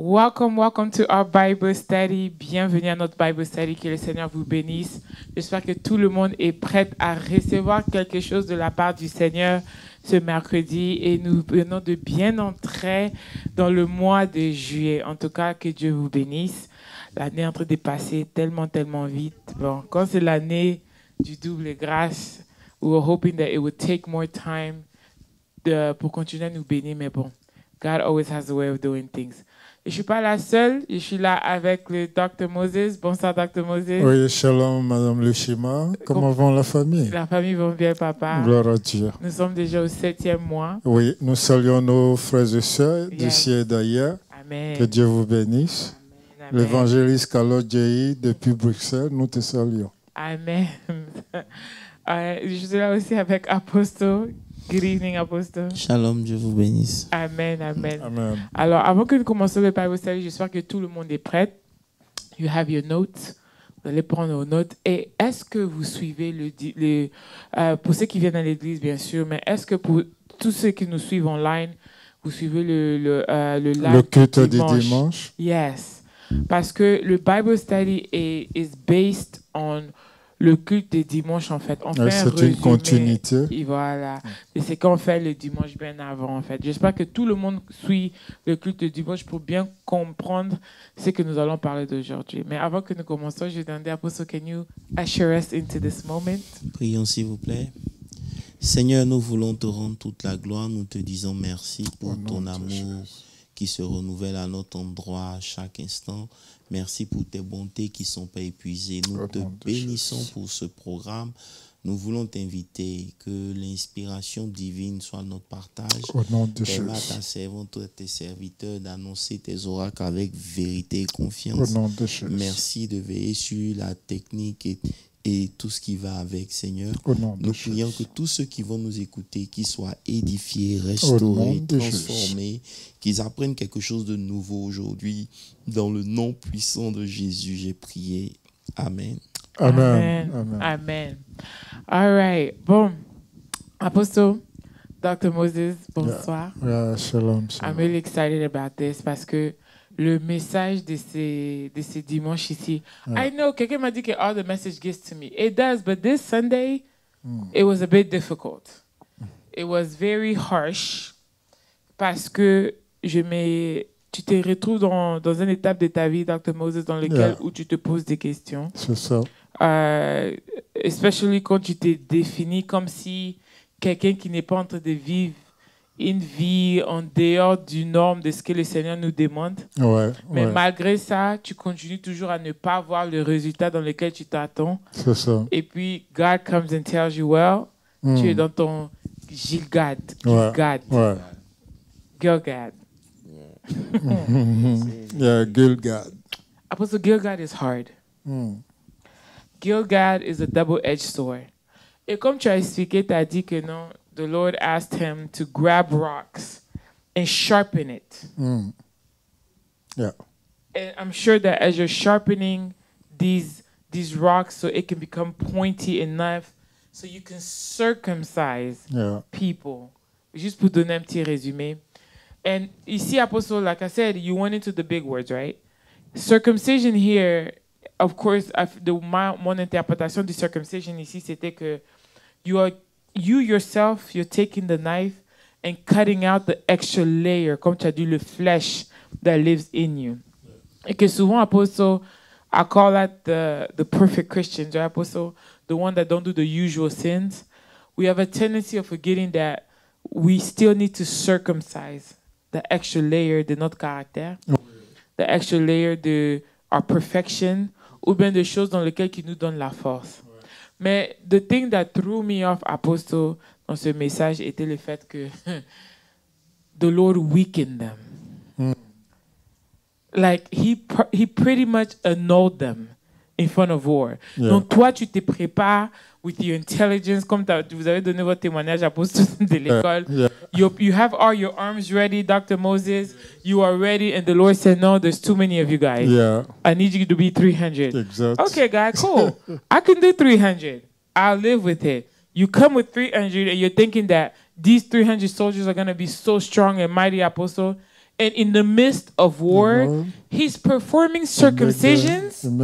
Welcome to our Bible study. Bienvenue à notre Bible study. Que le Seigneur vous bénisse. J'espère que tout le monde est prêt à recevoir quelque chose de la part du Seigneur ce mercredi. Et nous venons de bien entrer dans le mois de juillet. En tout cas, que Dieu vous bénisse. L'année est en train de passer tellement vite. Bon, quand c'est l'année du double grâce, we were hoping that it would take more time pour continuer à nous bénir. Mais bon, God always has a way of doing things. Je ne suis pas la seule, je suis là avec le Dr. Moses. Bonsoir, Dr. Moses. Oui, shalom, Madame Lushima. Comment va la famille? La famille va bien, papa. Gloire à Dieu. Nous sommes déjà au 7e mois. Oui, nous saluons nos frères et sœurs d'ici et d'ailleurs. Amen. Que Dieu vous bénisse. Amen. L'évangéliste Carlo Djei depuis Bruxelles, nous te saluons. Amen. Je suis là aussi avec Apostle. Good evening, Apostle. Shalom, Dieu vous bénisse. Amen, amen. Amen. Alors, avant que nous commencions le Bible study, j'espère que tout le monde est prêt. You have your notes. Vous allez prendre vos notes. Et est-ce que vous suivez pour ceux qui viennent à l'église, bien sûr, mais est-ce que pour tous ceux qui nous suivent online, vous suivez le live le culte du dimanche? Yes. Parce que le Bible study is based on le culte des dimanches, en fait. C'est une continuité. Et voilà. Et c'est qu'on fait le dimanche bien avant, en fait. J'espère que tout le monde suit le culte du dimanche pour bien comprendre ce que nous allons parler d'aujourd'hui. Mais avant que nous commencions, je vais demander à Apostle, can you usher us into this moment? Prions, s'il vous plaît. Seigneur, nous voulons te rendre toute la gloire. Nous te disons merci pour ton amour qui se renouvelle à notre endroit à chaque instant. Merci pour tes bontés qui ne sont pas épuisées. Nous te bénissons pour ce programme. Nous voulons t'inviter que l'inspiration divine soit notre partage. Au nom de Jésus. Permets à ta servante, à tes serviteurs d'annoncer tes oracles avec vérité et confiance. Au nom de Jésus. Merci de veiller sur la technique et tout ce qui va avec, Seigneur. Nous prions que tous ceux qui vont nous écouter, qu'ils soient édifiés, restaurés, transformés, qu'ils apprennent quelque chose de nouveau aujourd'hui. Dans le nom puissant de Jésus, j'ai prié. Amen. Amen. Amen. All right. Bon. Apostle, Dr. Moses, bonsoir. Yeah, shalom. I'm really excited about this parce que le message de ces dimanches ici. I know, quelqu'un m'a dit que all the message gets to me. It does, but this Sunday, it was a bit difficult. It was very harsh parce que tu te retrouves dans une étape de ta vie, Dr. Moses, dans laquelle où tu te poses des questions. C'est ça. Especially quand tu te définis comme si quelqu'un qui n'est pas en train de vivre une vie en dehors du norme de ce que le Seigneur nous demande. Mais malgré ça, tu continues toujours à ne pas voir le résultat dans lequel tu t'attends. C'est ça. Et puis, God comes and tells you, well, tu es dans ton Gilgad. Gilgad. Gilgad. Yeah, Gilgad. Apostle, Gilgad is hard. Gilgad is a double-edged sword. Et comme tu as expliqué, tu as dit que non, the Lord asked him to grab rocks and sharpen it. Yeah. And I'm sure that as you're sharpening these rocks so it can become pointy enough so you can circumcise people. Juste pour donner un petit résumé. And ici, Apostle, like I said, you went into the big words, right? Circumcision here, of course, mon interprétation du circumcision ici, c'était que you yourself, you're taking the knife and cutting out the extra layer, comme tu as dit, le flesh that lives in you. Et que souvent, Apostle, I call that the perfect Christians, right, Apostle? The one that don't do the usual sins. We have a tendency of forgetting that we still need to circumcise the extra layer de notre caractère, the extra layer de our perfection, ou bien des choses dans lesquelles qui nous donnent la force. Mais the thing that threw me off, Apostle, dans ce message, était le fait que the Lord weakened them. Like, he pretty much annulled them in front of war. Donc, toi, tu te prépares with your intelligence, comme vous avez donné votre témoignage, Apostle, de l'école. You have all your arms ready, Dr. Moses. You are ready, and the Lord said, no, there's too many of you guys. I need you to be 300. Exactly. Okay, God, cool. I can do 300. I'll live with it. You come with 300, and you're thinking that these 300 soldiers are going to be so strong and mighty, Apostle. And in the midst of war, he's performing circumcisions. In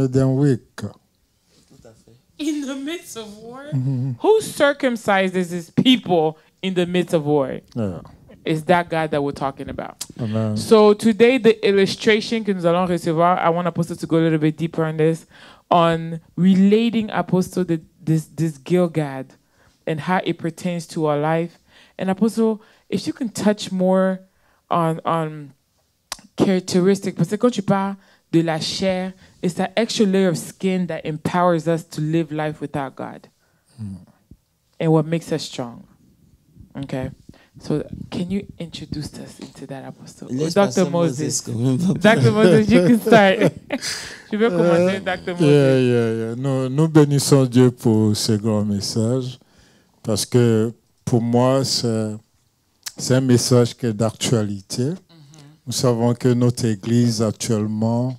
the midst of war, who circumcises his people in the midst of war? It's that God that we're talking about. Amen. So today, the illustration que nous allons recevoir, I want Apostle to go a little bit deeper on this, on relating Apostle this Gilgad and how it pertains to our life. And Apostle, if you can touch more on characteristics, parce que quand tu parles de la chair, it's that extra layer of skin that empowers us to live life without God. And what makes us strong. Okay? So can you introduce us into that, Apostle? Dr. Moses. Dr. Moses, you can start. Je veux commencer, Dr. Moses. Yeah. Nous bénissons Dieu pour ce grand message parce que pour moi, c'est un message qui est d'actualité. Nous savons que notre Église actuellement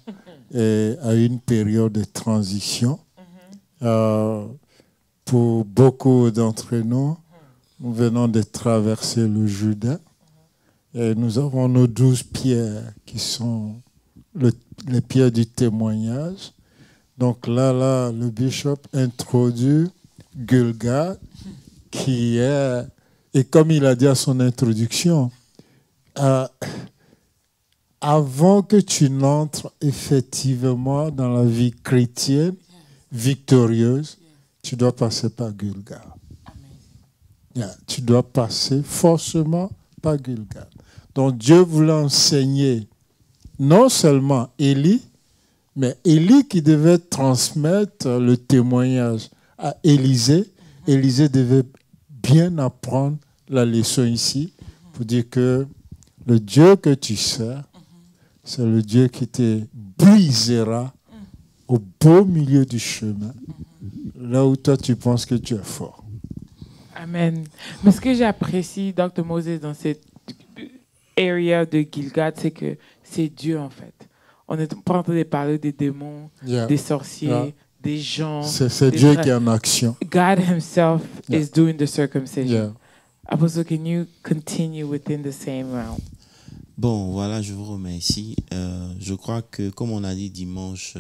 est à une période de transition. Pour beaucoup d'entre nous, nous venons de traverser le Jourdain et nous avons nos 12 pierres qui sont les pierres du témoignage. Donc là, le bishop introduit Gilgad qui est, et comme il a dit à son introduction, avant que tu n'entres effectivement dans la vie chrétienne victorieuse, tu dois passer par Gilgad. Tu dois passer forcément par Gilgad. Donc Dieu voulait enseigner non seulement Élie, mais Élie qui devait transmettre le témoignage à Élisée. Élisée devait bien apprendre la leçon ici pour dire que le Dieu que tu sers, c'est le Dieu qui te brisera au beau milieu du chemin, là où toi tu penses que tu es fort. Amen. Mais ce que j'apprécie, Dr. Moses, dans cette area de Gilgad, c'est que c'est Dieu, en fait. On n'est pas en train de parler des démons, des sorciers, des gens. C'est Dieu qui est en action. God himself is doing the circumcision. Apostle, can you continue within the same realm? Bon, voilà, je vous remercie. Je crois que, comme on a dit dimanche,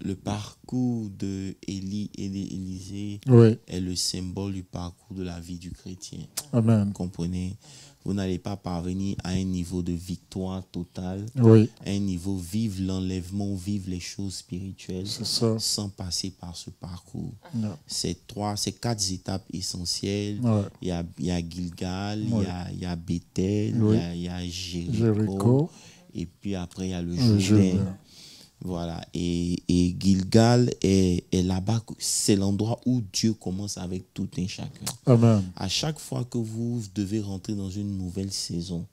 le parcours de Élie et d'Élisée est le symbole du parcours de la vie du chrétien. Amen. Vous comprenez? Vous n'allez pas parvenir à un niveau de victoire totale, à un niveau vivre l'enlèvement, vivre les choses spirituelles sans passer par ce parcours. C'est 4 étapes essentielles. Il y a Gilgal, il y a Bethel, il y a Jéricho, et puis après il y a le Jourdain. Voilà, et Gilgal est là-bas, c'est l'endroit où Dieu commence avec tout un chacun. Amen. À chaque fois que vous devez rentrer dans une nouvelle saison,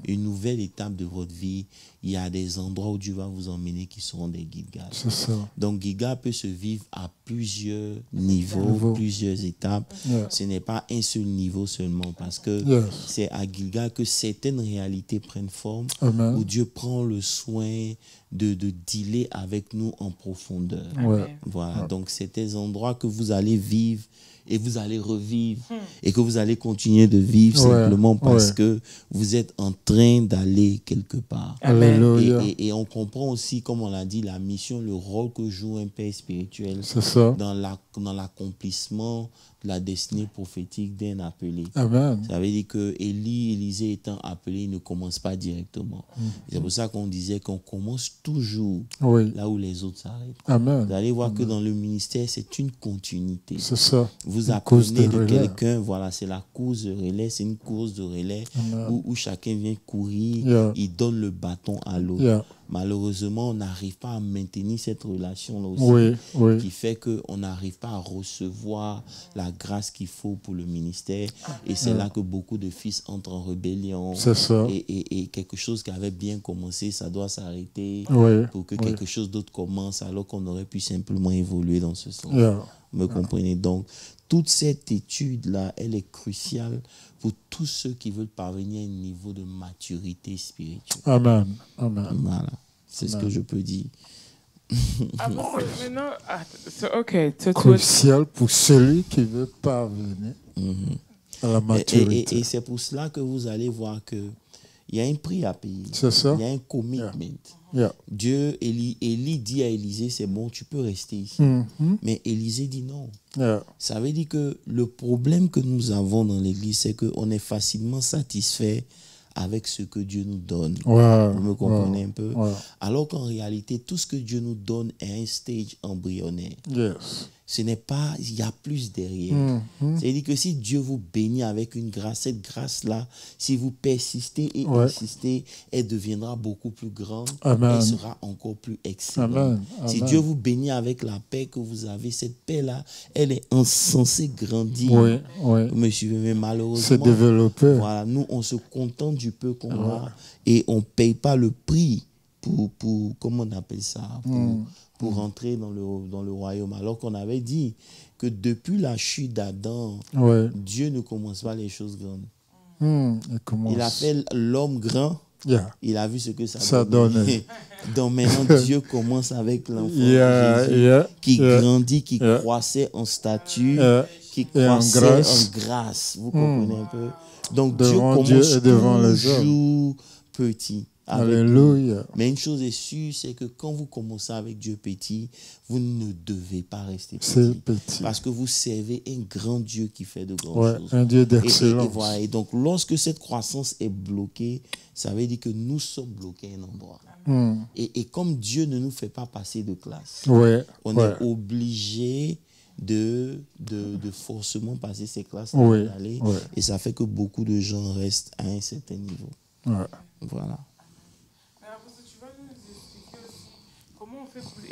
une nouvelle étape de votre vie, il y a des endroits où Dieu va vous emmener qui seront des Gilgal. C'est ça. Donc Gilgal peut se vivre à plusieurs niveaux, plusieurs étapes. Ce n'est pas un seul niveau seulement, parce que c'est à Gilgal que certaines réalités prennent forme, où Dieu prend le soin de dealer avec nous en profondeur. Voilà, donc c'est des endroits que vous allez vivre et vous allez revivre et que vous allez continuer de vivre simplement parce que vous êtes en train d'aller quelque part. Et on comprend aussi, comme on l'a dit, la mission, le rôle que joue un père spirituel dans l'accomplissement de la destinée prophétique d'un appelé. Amen. Ça veut dire que Élisée étant appelé, il ne commence pas directement. C'est pour ça qu'on disait qu'on commence toujours là où les autres s'arrêtent. Amen. Vous allez voir que dans le ministère, c'est une continuité. C'est ça. Vous apprenez de quelqu'un, voilà, c'est la course de relais, c'est une course de relais où chacun vient courir, il donne le bâton à l'autre. Malheureusement, on n'arrive pas à maintenir cette relation-là aussi, qui fait qu'on n'arrive pas à recevoir la grâce qu'il faut pour le ministère. Et c'est là que beaucoup de fils entrent en rébellion. C'est ça. Et quelque chose qui avait bien commencé, ça doit s'arrêter pour que quelque chose d'autre commence, alors qu'on aurait pu simplement évoluer dans ce sens. Vous me comprenez? Donc, toute cette étude-là, elle est cruciale pour tous ceux qui veulent parvenir à un niveau de maturité spirituelle. Amen. Amen. Voilà, c'est ce que je peux dire. Crucial pour celui qui veut parvenir à la maturité. Et c'est pour cela que vous allez voir que il Il y a un prix à payer. C'est ça. Il y a un commitment. Yeah. Dieu, Élie dit à Élisée, c'est bon, tu peux rester ici. Mais Élisée dit non. Yeah. Ça veut dire que le problème que nous avons dans l'église, c'est qu'on est facilement satisfait avec ce que Dieu nous donne. Vous me comprenez un peu? Alors qu'en réalité, tout ce que Dieu nous donne est un stage embryonnaire. Yes. Ce n'est pas, il y a plus derrière. C'est-à-dire que si Dieu vous bénit avec une grâce, cette grâce-là, si vous persistez et insistez, elle deviendra beaucoup plus grande. Amen. Elle sera encore plus excellente. Si Dieu vous bénit avec la paix que vous avez, cette paix-là, elle est censée grandir. Vous me suivez, mais malheureusement, se développer. Voilà, nous, on se contente du peu qu'on a et on ne paye pas le prix pour comment on appelle ça, pour rentrer dans le royaume. Alors qu'on avait dit que depuis la chute d'Adam, Dieu ne commence pas les choses grandes. Il a fait l'homme grand. Il a vu ce que ça donnait. Donc maintenant, Dieu commence avec l'enfant Jésus qui grandit, qui croissait en stature, qui croissait en grâce. Vous comprenez un peu? Donc Dieu commence toujours petit. Alléluia. Mais une chose est sûre, c'est que quand vous commencez avec Dieu petit, vous ne devez pas rester petit. Parce que vous servez un grand Dieu qui fait de grandes choses. Un Dieu d'excellence. Et donc, lorsque cette croissance est bloquée, ça veut dire que nous sommes bloqués à un endroit. Et comme Dieu ne nous fait pas passer de classe, on est obligé de forcément passer ces classes et ça fait que beaucoup de gens restent à un certain niveau. Voilà.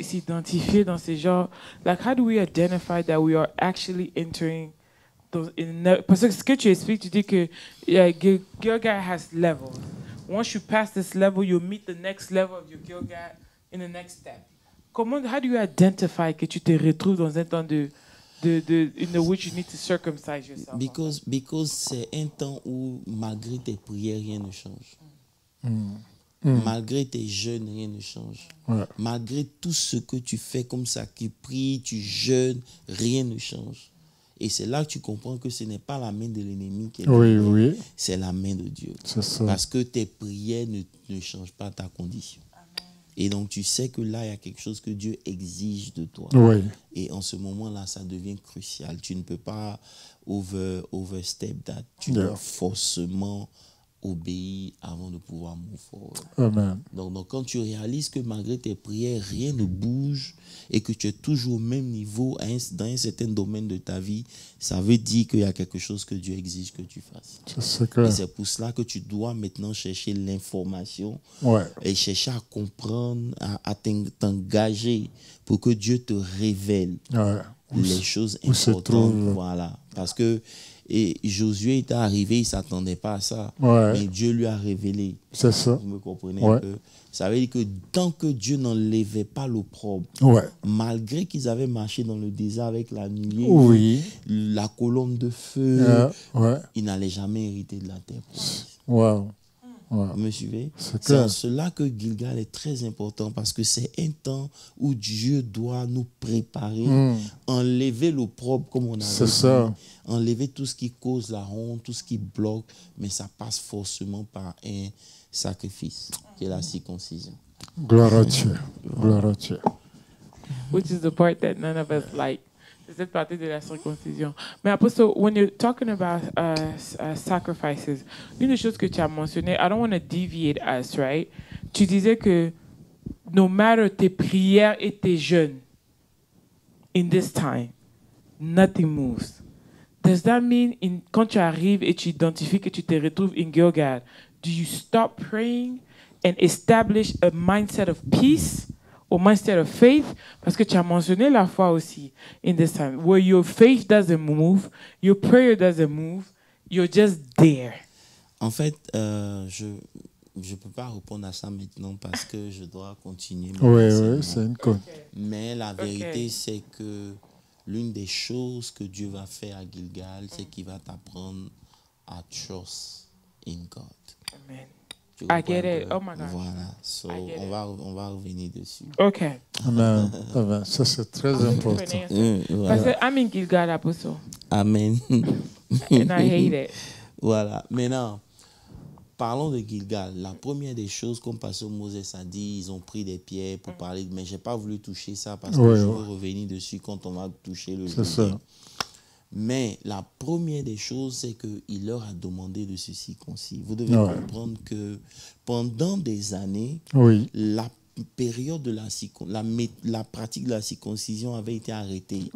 S'identifier dans ces genres, like how do we identify that we are actually entering those parce que ce que tu expliques, tu dis que Gilgal has levels. Once you pass this level, you'll meet the next level of your Gilgal in the next step. How do you identify que tu te retrouves dans un temps in which you need to circumcise yourself? Because c'est un temps où malgré tes prières, rien ne change. Malgré tes jeûnes, rien ne change. Malgré tout ce que tu fais comme ça, tu pries, tu jeûnes, rien ne change. Et c'est là que tu comprends que ce n'est pas la main de l'ennemi qui est c'est la main de Dieu. Parce que tes prières ne changent pas ta condition. Et donc tu sais que là, il y a quelque chose que Dieu exige de toi. Et en ce moment-là, ça devient crucial. Tu ne peux pas overstep that. Tu dois forcément obéir avant de pouvoir move forward. Amen. Donc quand tu réalises que malgré tes prières, rien ne bouge et que tu es toujours au même niveau dans un certain domaine de ta vie, ça veut dire qu'il y a quelque chose que Dieu exige que tu fasses. Et c'est pour cela que tu dois maintenant chercher l'information et chercher à comprendre, à t'engager pour que Dieu te révèle les choses importantes. Voilà. Parce que Josué était arrivé, il ne s'attendait pas à ça. Mais Dieu lui a révélé. C'est ça. Vous me comprenez un peu? Ça veut dire que tant que Dieu n'enlevait pas l'opprobre, malgré qu'ils avaient marché dans le désert avec la nuée, la colonne de feu, ils n'allaient jamais hériter de la terre promise. Vous me suivez? C'est en cela que Gilgal est très important parce que c'est un temps où Dieu doit nous préparer, enlever l'opprobre comme on a dit, enlever tout ce qui cause la honte, tout ce qui bloque, mais ça passe forcément par un sacrifice qui est la circoncision. Gloire à Dieu. Gloire à Dieu. Which is the part that none of us like. C'est cette partie de la circoncision. Mais Apostle, when you're talking about sacrifices, une des choses que tu as mentionné, I don't want to deviate us, right? Tu disais que no matter tes prières et tes jeûnes, in this time, nothing moves. Does that mean quand tu arrives et tu identifies que tu te retrouves in Gilgal, do you stop praying and establish a mindset of peace? Or mindset of faith, parce que tu as mentionné la foi aussi in this time, where your faith doesn't move, your prayer doesn't move, you're just there. En fait, je ne peux pas répondre à ça maintenant parce que je dois continuer. C'est une cause. Mais la vérité, c'est que l'une des choses que Dieu va faire à Gilgal, c'est qu'il va t'apprendre à trust in God. Amen. I get it. Oh my God. Voilà. So, on va revenir dessus. OK. Amen. Amen. Ça, c'est très important. Parce que I'm in Gilgal, Apostle. Amen. And I hate it. Voilà. Maintenant, parlons de Gilgal. La première des choses, comme Pasteur Moses a dit, ils ont pris des pierres pour parler, mais je n'ai pas voulu toucher ça parce que je veux revenir dessus quand on va toucher le Jourdain. Mais la première des choses, c'est qu'il leur a demandé de se circoncire. Vous devez comprendre que pendant des années, la période de la pratique de la circoncision avait été arrêtée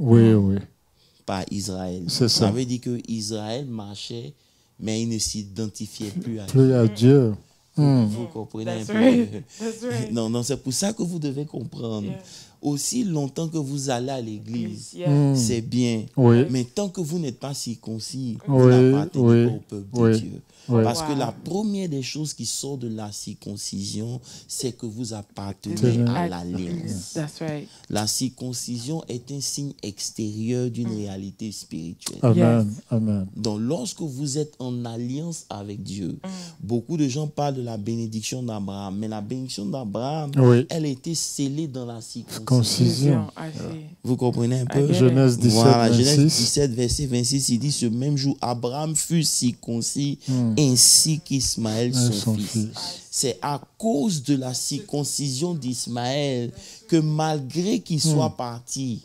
par Israël. Ça veut dire que Israël marchait, mais il ne s'identifiait plus à Dieu. Vous comprenez un peu? Non, c'est pour ça que vous devez comprendre. Aussi longtemps que vous allez à l'église, c'est bien. Mais tant que vous n'êtes pas circoncis, vous n'appartenez pas au peuple de Dieu. Parce que la première des choses qui sort de la circoncision, c'est que vous appartenez à l'alliance. La circoncision est un signe extérieur d'une réalité spirituelle. Amen. Donc, lorsque vous êtes en alliance avec Dieu, beaucoup de gens parlent de la bénédiction d'Abraham, mais la bénédiction d'Abraham, elle a été scellée dans la circoncision. Vous comprenez un peu? Genèse 17, voilà, 26. Genèse 17, verset 26, il dit, ce même jour, Abraham fut circoncis ainsi qu'Ismaël son fils. C'est à cause de la circoncision d'Ismaël que malgré qu'il soit parti,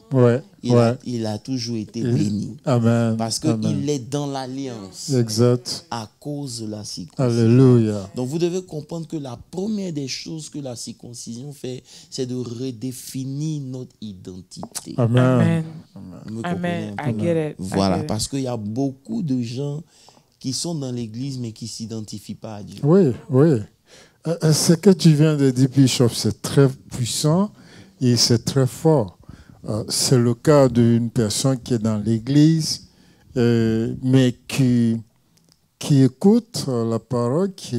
il a toujours été béni. Amen. Parce qu'il est dans l'alliance. Exact. À cause de la circoncision. Alléluia. Donc vous devez comprendre que la première des choses que la circoncision fait, c'est de redéfinir notre identité. Amen. Amen. I get it. Voilà, parce qu'il y a beaucoup de gens qui sont dans l'église mais qui ne s'identifient pas à Dieu. Oui. Ce que tu viens de dire, Bishop, c'est très puissant et c'est très fort. C'est le cas d'une personne qui est dans l'église, mais qui écoute la parole, qui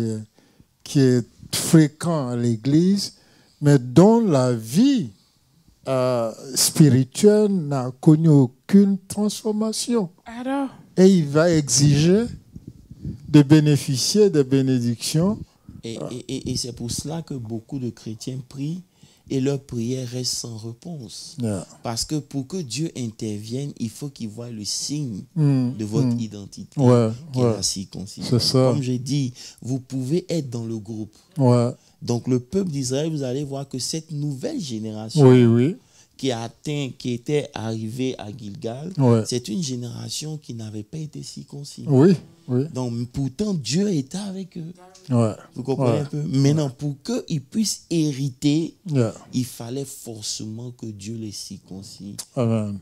est fréquent à l'église, mais dont la vie spirituelle n'a connu aucune transformation. Alors? Et il va exiger de bénéficier des bénédictions. Et c'est pour cela que beaucoup de chrétiens prient et leur prière reste sans réponse. Parce que pour que Dieu intervienne, il faut qu'il voie le signe de votre identité, qui est la circoncision. Comme j'ai dit, vous pouvez être dans le groupe. Donc le peuple d'Israël, vous allez voir que cette nouvelle génération qui était arrivée à Gilgal, c'est une génération qui n'avait pas été circoncis. Donc pourtant, Dieu était avec eux. Vous comprenez un peu? Maintenant, pour qu'ils puissent hériter, il fallait forcément que Dieu les circoncis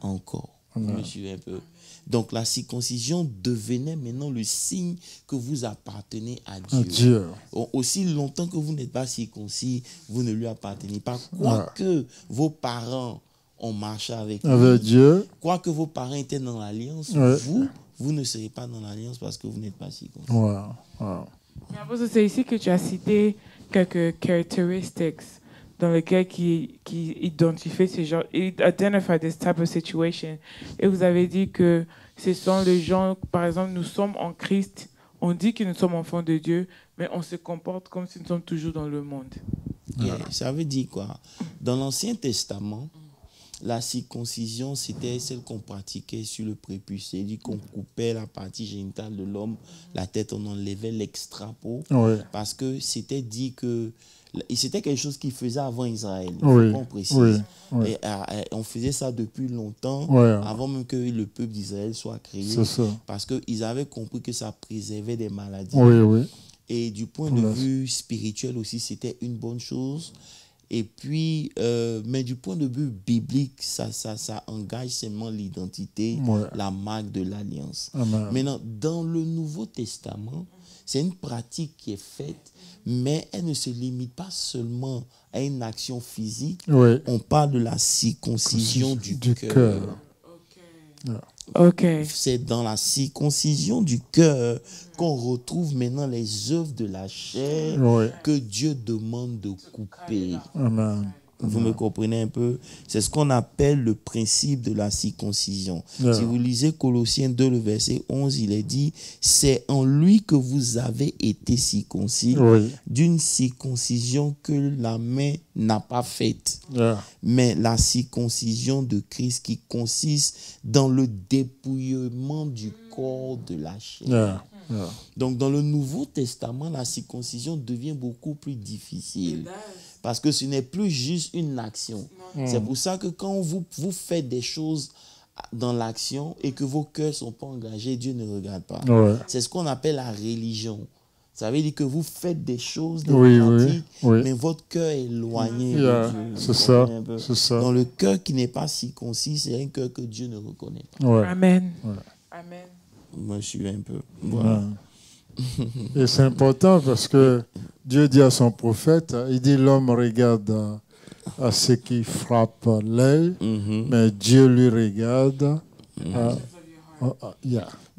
encore. Vous me suivez un peu? Donc la circoncision devenait maintenant le signe que vous appartenez à Dieu. Aussi longtemps que vous n'êtes pas circoncis, vous ne lui appartenez pas. Quoique vos parents ont marché avec Dieu, quoique vos parents étaient dans l'alliance, vous ne serez pas dans l'alliance parce que vous n'êtes pas circoncis. C'est ici que tu as cité quelques characteristics dans lesquelles qui identifient ces gens, identify this type of situation. Et vous avez dit que ce sont les gens, par exemple, nous sommes en Christ, on dit que nous sommes enfants de Dieu, mais on se comporte comme si nous sommes toujours dans le monde. Ça veut dire quoi? Dans l'Ancien Testament, la circoncision, c'était celle qu'on pratiquait sur le prépuce. C'est-à-dire qu'on coupait la partie génitale de l'homme, la tête, on enlevait l'extrapeau. Parce que c'était dit que c'était quelque chose qu'ils faisaient avant Israël. On précise. Et on faisait ça depuis longtemps, avant même que le peuple d'Israël soit créé. Parce qu'ils avaient compris que ça préservait des maladies. Et du point de vue spirituel aussi, c'était une bonne chose. Et puis, mais du point de vue biblique, ça engage seulement l'identité, la marque de l'alliance. Maintenant, dans le Nouveau Testament, c'est une pratique qui est faite, mais elle ne se limite pas seulement à une action physique. On parle de la circoncision du cœur. C'est dans la circoncision du cœur qu'on retrouve maintenant les œuvres de la chair que Dieu demande de couper. Vous me comprenez un peu? C'est ce qu'on appelle le principe de la circoncision. Si vous lisez Colossiens 2, le verset 11, il est dit, c'est en lui que vous avez été circoncis, d'une circoncision que la main n'a pas faite. Mais la circoncision de Christ qui consiste dans le dépouillement du corps de la chair. Donc, dans le Nouveau Testament, la circoncision devient beaucoup plus difficile. Parce que ce n'est plus juste une action. C'est pour ça que quand vous faites des choses dans l'action et que vos cœurs ne sont pas engagés, Dieu ne regarde pas. C'est ce qu'on appelle la religion. Ça veut dire que vous faites des choses de pratique, mais votre cœur est éloigné de Dieu. C'est ça. Dans le cœur qui n'est pas circoncis, c'est un cœur que Dieu ne reconnaît pas. Amen. Amen. Moi, je suis un peu... Voilà. Et c'est important parce que Dieu dit à son prophète, il dit l'homme regarde à ce qui frappe l'œil, mais Dieu lui regarde.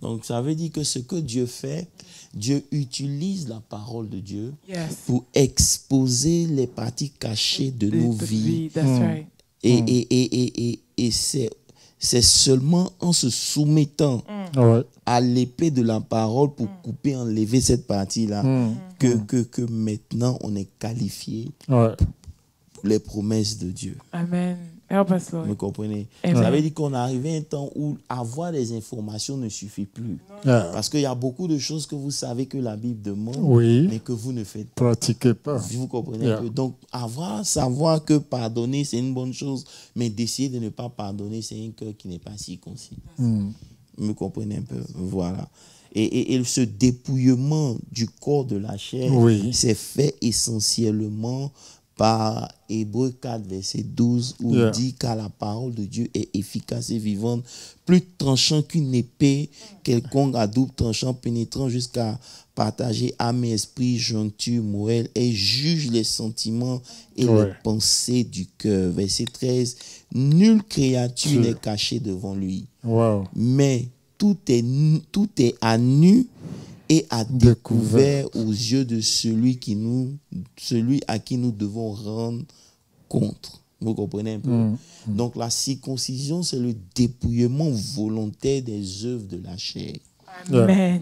Donc ça veut dire que ce que Dieu fait, Dieu utilise la parole de Dieu pour exposer les parties cachées de nos vies. Et c'est seulement en se soumettant à l'épée de la parole pour couper, enlever cette partie-là que maintenant on est qualifié pour les promesses de Dieu. Amen. Help us, Lord. Vous comprenez? Ça veut dire qu'on est arrivé à un temps où avoir des informations ne suffit plus. Parce qu'il y a beaucoup de choses que vous savez que la Bible demande, mais que vous ne faites pas. Pratiquez pas. Vous comprenez? Donc, savoir que pardonner, c'est une bonne chose, mais d'essayer de ne pas pardonner, c'est un cœur qui n'est pas circoncis. Vous comprenez un peu? Voilà. Et ce dépouillement du corps de la chair, c'est fait essentiellement par Hébreux 4, verset 12, où il dit car la parole de Dieu est efficace et vivante, plus tranchant qu'une épée quelconque à double tranchant, pénétrant jusqu'à partager âme et esprit, jointure, moelle, et juge les sentiments et les pensées du cœur. Verset 13, nulle créature n'est cachée devant lui, mais tout est à nu et à découvert aux yeux de celui à qui nous devons rendre compte. Vous comprenez un peu? Donc la circoncision, c'est le dépouillement volontaire des œuvres de la chair. Amen.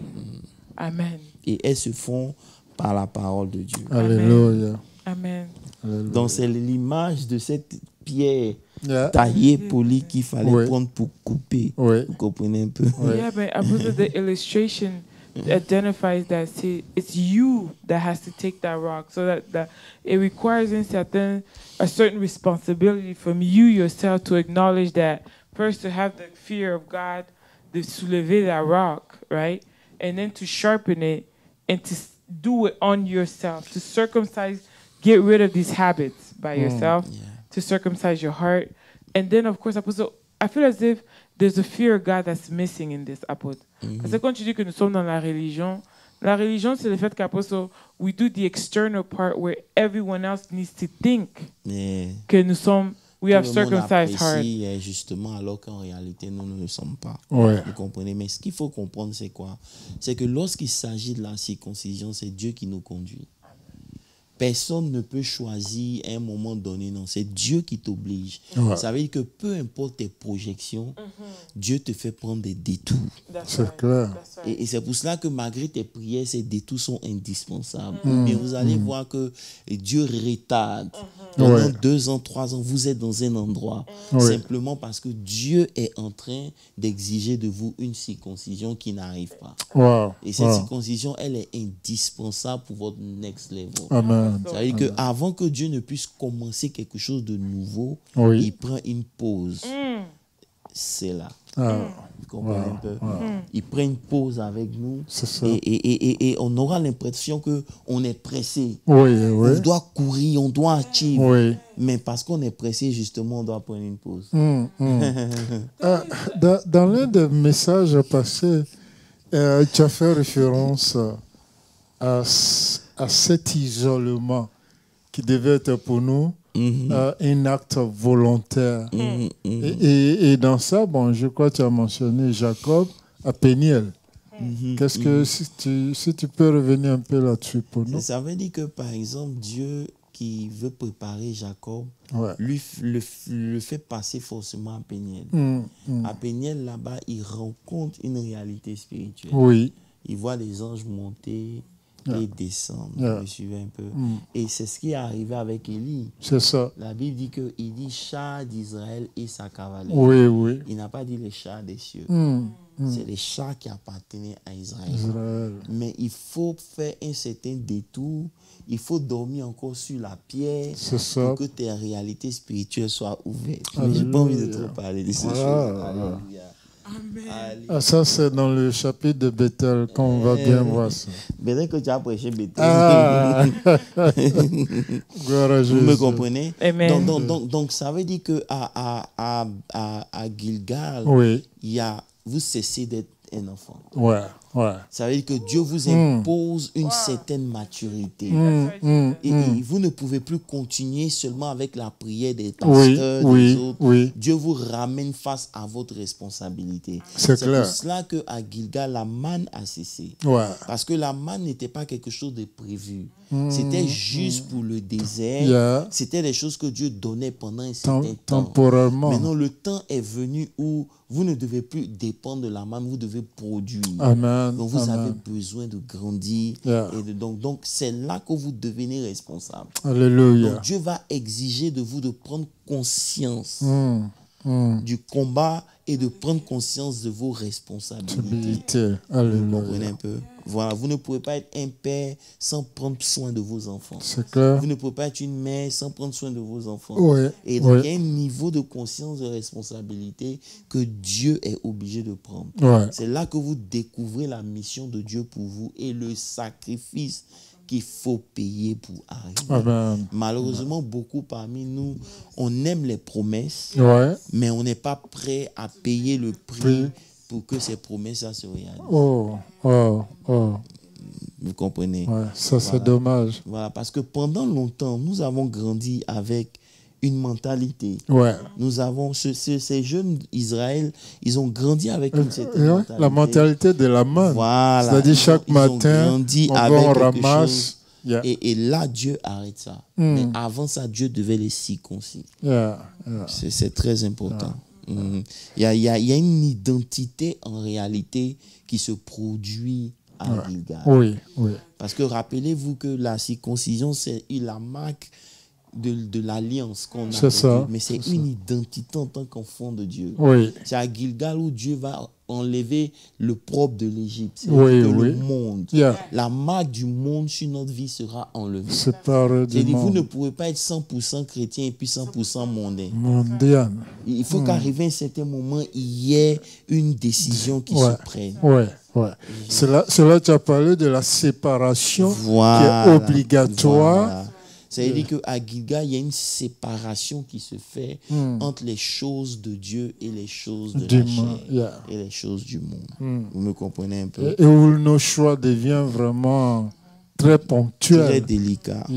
Amen. Et elles se font par la parole de Dieu. Alléluia. Amen. Donc c'est l'image de cette pierre taillée, polie qu'il fallait prendre pour couper. Vous comprenez un peu? Yeah, but I put the illustration identifies that it's you that has to take that rock, so that it requires a certain responsibility from you yourself to acknowledge that first, to have the fear of God, to soulever that rock, right, and then to sharpen it and to do it on yourself, to circumcise, get rid of these habits by yourself, to circumcise your heart, and then of course I feel as if there's a fear of God that's missing in this, apôtre. Parce que quand tu dis que nous sommes dans la religion, c'est le fait qu'après ça, we do the external part where everyone else needs to think que nous sommes, we have circumcised hearts. Justement, alors qu'en réalité, nous ne le sommes pas. Vous comprenez? Mais ce qu'il faut comprendre, c'est quoi? C'est que lorsqu'il s'agit de la circoncision, c'est Dieu qui nous conduit. Personne ne peut choisir à un moment donné, non, c'est Dieu qui t'oblige. Ça veut dire que peu importe tes projections, Dieu te fait prendre des détours. C'est clair. Et c'est pour cela que malgré tes prières, ces détours sont indispensables. Mais vous allez voir que Dieu retarde. Pendant 2 ans, 3 ans, vous êtes dans un endroit simplement parce que Dieu est en train d'exiger de vous une circoncision qui n'arrive pas. Et cette circoncision, elle est indispensable pour votre next level. Amen. Ça veut dire qu'avant que Dieu ne puisse commencer quelque chose de nouveau, il prend une pause. C'est là. Vous comprenez un peu? Il prend une pause avec nous et on aura l'impression qu'on est pressé. On doit courir, on doit achieve. Mais parce qu'on est pressé, justement, on doit prendre une pause. Dans l'un des messages passés, tu as fait référence à cet isolement qui devait être pour nous un acte volontaire. Et dans ça, je crois que tu as mentionné Jacob à Péniel. Qu'est-ce que, si tu peux revenir un peu là-dessus pour nous? Ça veut dire que, par exemple, Dieu qui veut préparer Jacob, lui le fait passer forcément à Péniel. À Péniel, là-bas, il rencontre une réalité spirituelle. Il voit les anges monter et descendre. Vous suivez un peu. Et c'est ce qui est arrivé avec Élie. C'est ça. La Bible dit qu'il dit char d'Israël et sa cavalerie. Il n'a pas dit les chars des cieux. C'est les chars qui appartenaient à Israël. Mais il faut faire un certain détour. Il faut dormir encore sur la pierre pour que tes réalités spirituelles soient ouvertes. Mais je n'ai pas envie de trop parler de ces choses. Alléluia. Amen. Ah, ça, c'est dans le chapitre de Bethel qu'on va bien voir ça. Peut-être que tu as prêché Bethel. Gloire à Jésus. Vous me comprenez? Amen. Donc, ça veut dire qu'à Gilgal, vous cessez d'être un enfant. Ça veut dire que Dieu vous impose une certaine maturité. Et vous ne pouvez plus continuer seulement avec la prière des pasteurs, des autres. Dieu vous ramène face à votre responsabilité. C'est pour cela qu'à Gilgal, la manne a cessé. Parce que la manne n'était pas quelque chose de prévu. C'était juste pour le désert. C'était des choses que Dieu donnait pendant un certain temps. Temporairement. Maintenant, le temps est venu où vous ne devez plus dépendre de la manne, vous devez produire. Amen. Donc, vous avez besoin de grandir. Et donc c'est là que vous devenez responsable. Alléluia. Donc, Dieu va exiger de vous de prendre conscience du combat et de prendre conscience de vos responsabilités. Vous comprenez un peu? Voilà, vous ne pouvez pas être un père sans prendre soin de vos enfants. C'est clair. Vous ne pouvez pas être une mère sans prendre soin de vos enfants. Et donc, il y a un niveau de conscience, de responsabilité que Dieu est obligé de prendre. C'est là que vous découvrez la mission de Dieu pour vous et le sacrifice qu'il faut payer pour arriver. Amen. Malheureusement, beaucoup parmi nous, on aime les promesses, mais on n'est pas prêt à payer le prix pour que ces promesses se réalisent. Vous comprenez? Ça, c'est dommage. Voilà, parce que pendant longtemps, nous avons grandi avec une mentalité. Nous avons, ces jeunes Israël, ils ont grandi avec une certaine mentalité. La mentalité de la main. Voilà. C'est-à-dire chaque matin, on ramasse. Et là, Dieu arrête ça. Mais avant ça, Dieu devait les circoncire. C'est très important. Il y a une identité en réalité qui se produit à Gilgal. Parce que rappelez-vous que la circoncision, c'est la marque de l'alliance qu'on a. Mais c'est une identité en tant qu'enfant de Dieu. C'est à Gilgal où Dieu va enlever le propre de l'Égypte. C'est le monde. La marque du monde sur notre vie sera enlevée. C'est-à-dire vous ne pouvez pas être 100% chrétien et puis 100% mondain. Il faut qu'arriver à un certain moment, il y ait une décision qui se prenne. C'est là que tu as parlé de la séparation qui est obligatoire. C'est-à-dire qu'à Gilgal, il y a une séparation qui se fait entre les choses de Dieu et les choses de la chair et les choses du monde. Vous me comprenez un peu? Et où nos choix deviennent vraiment très ponctuels. Très délicats.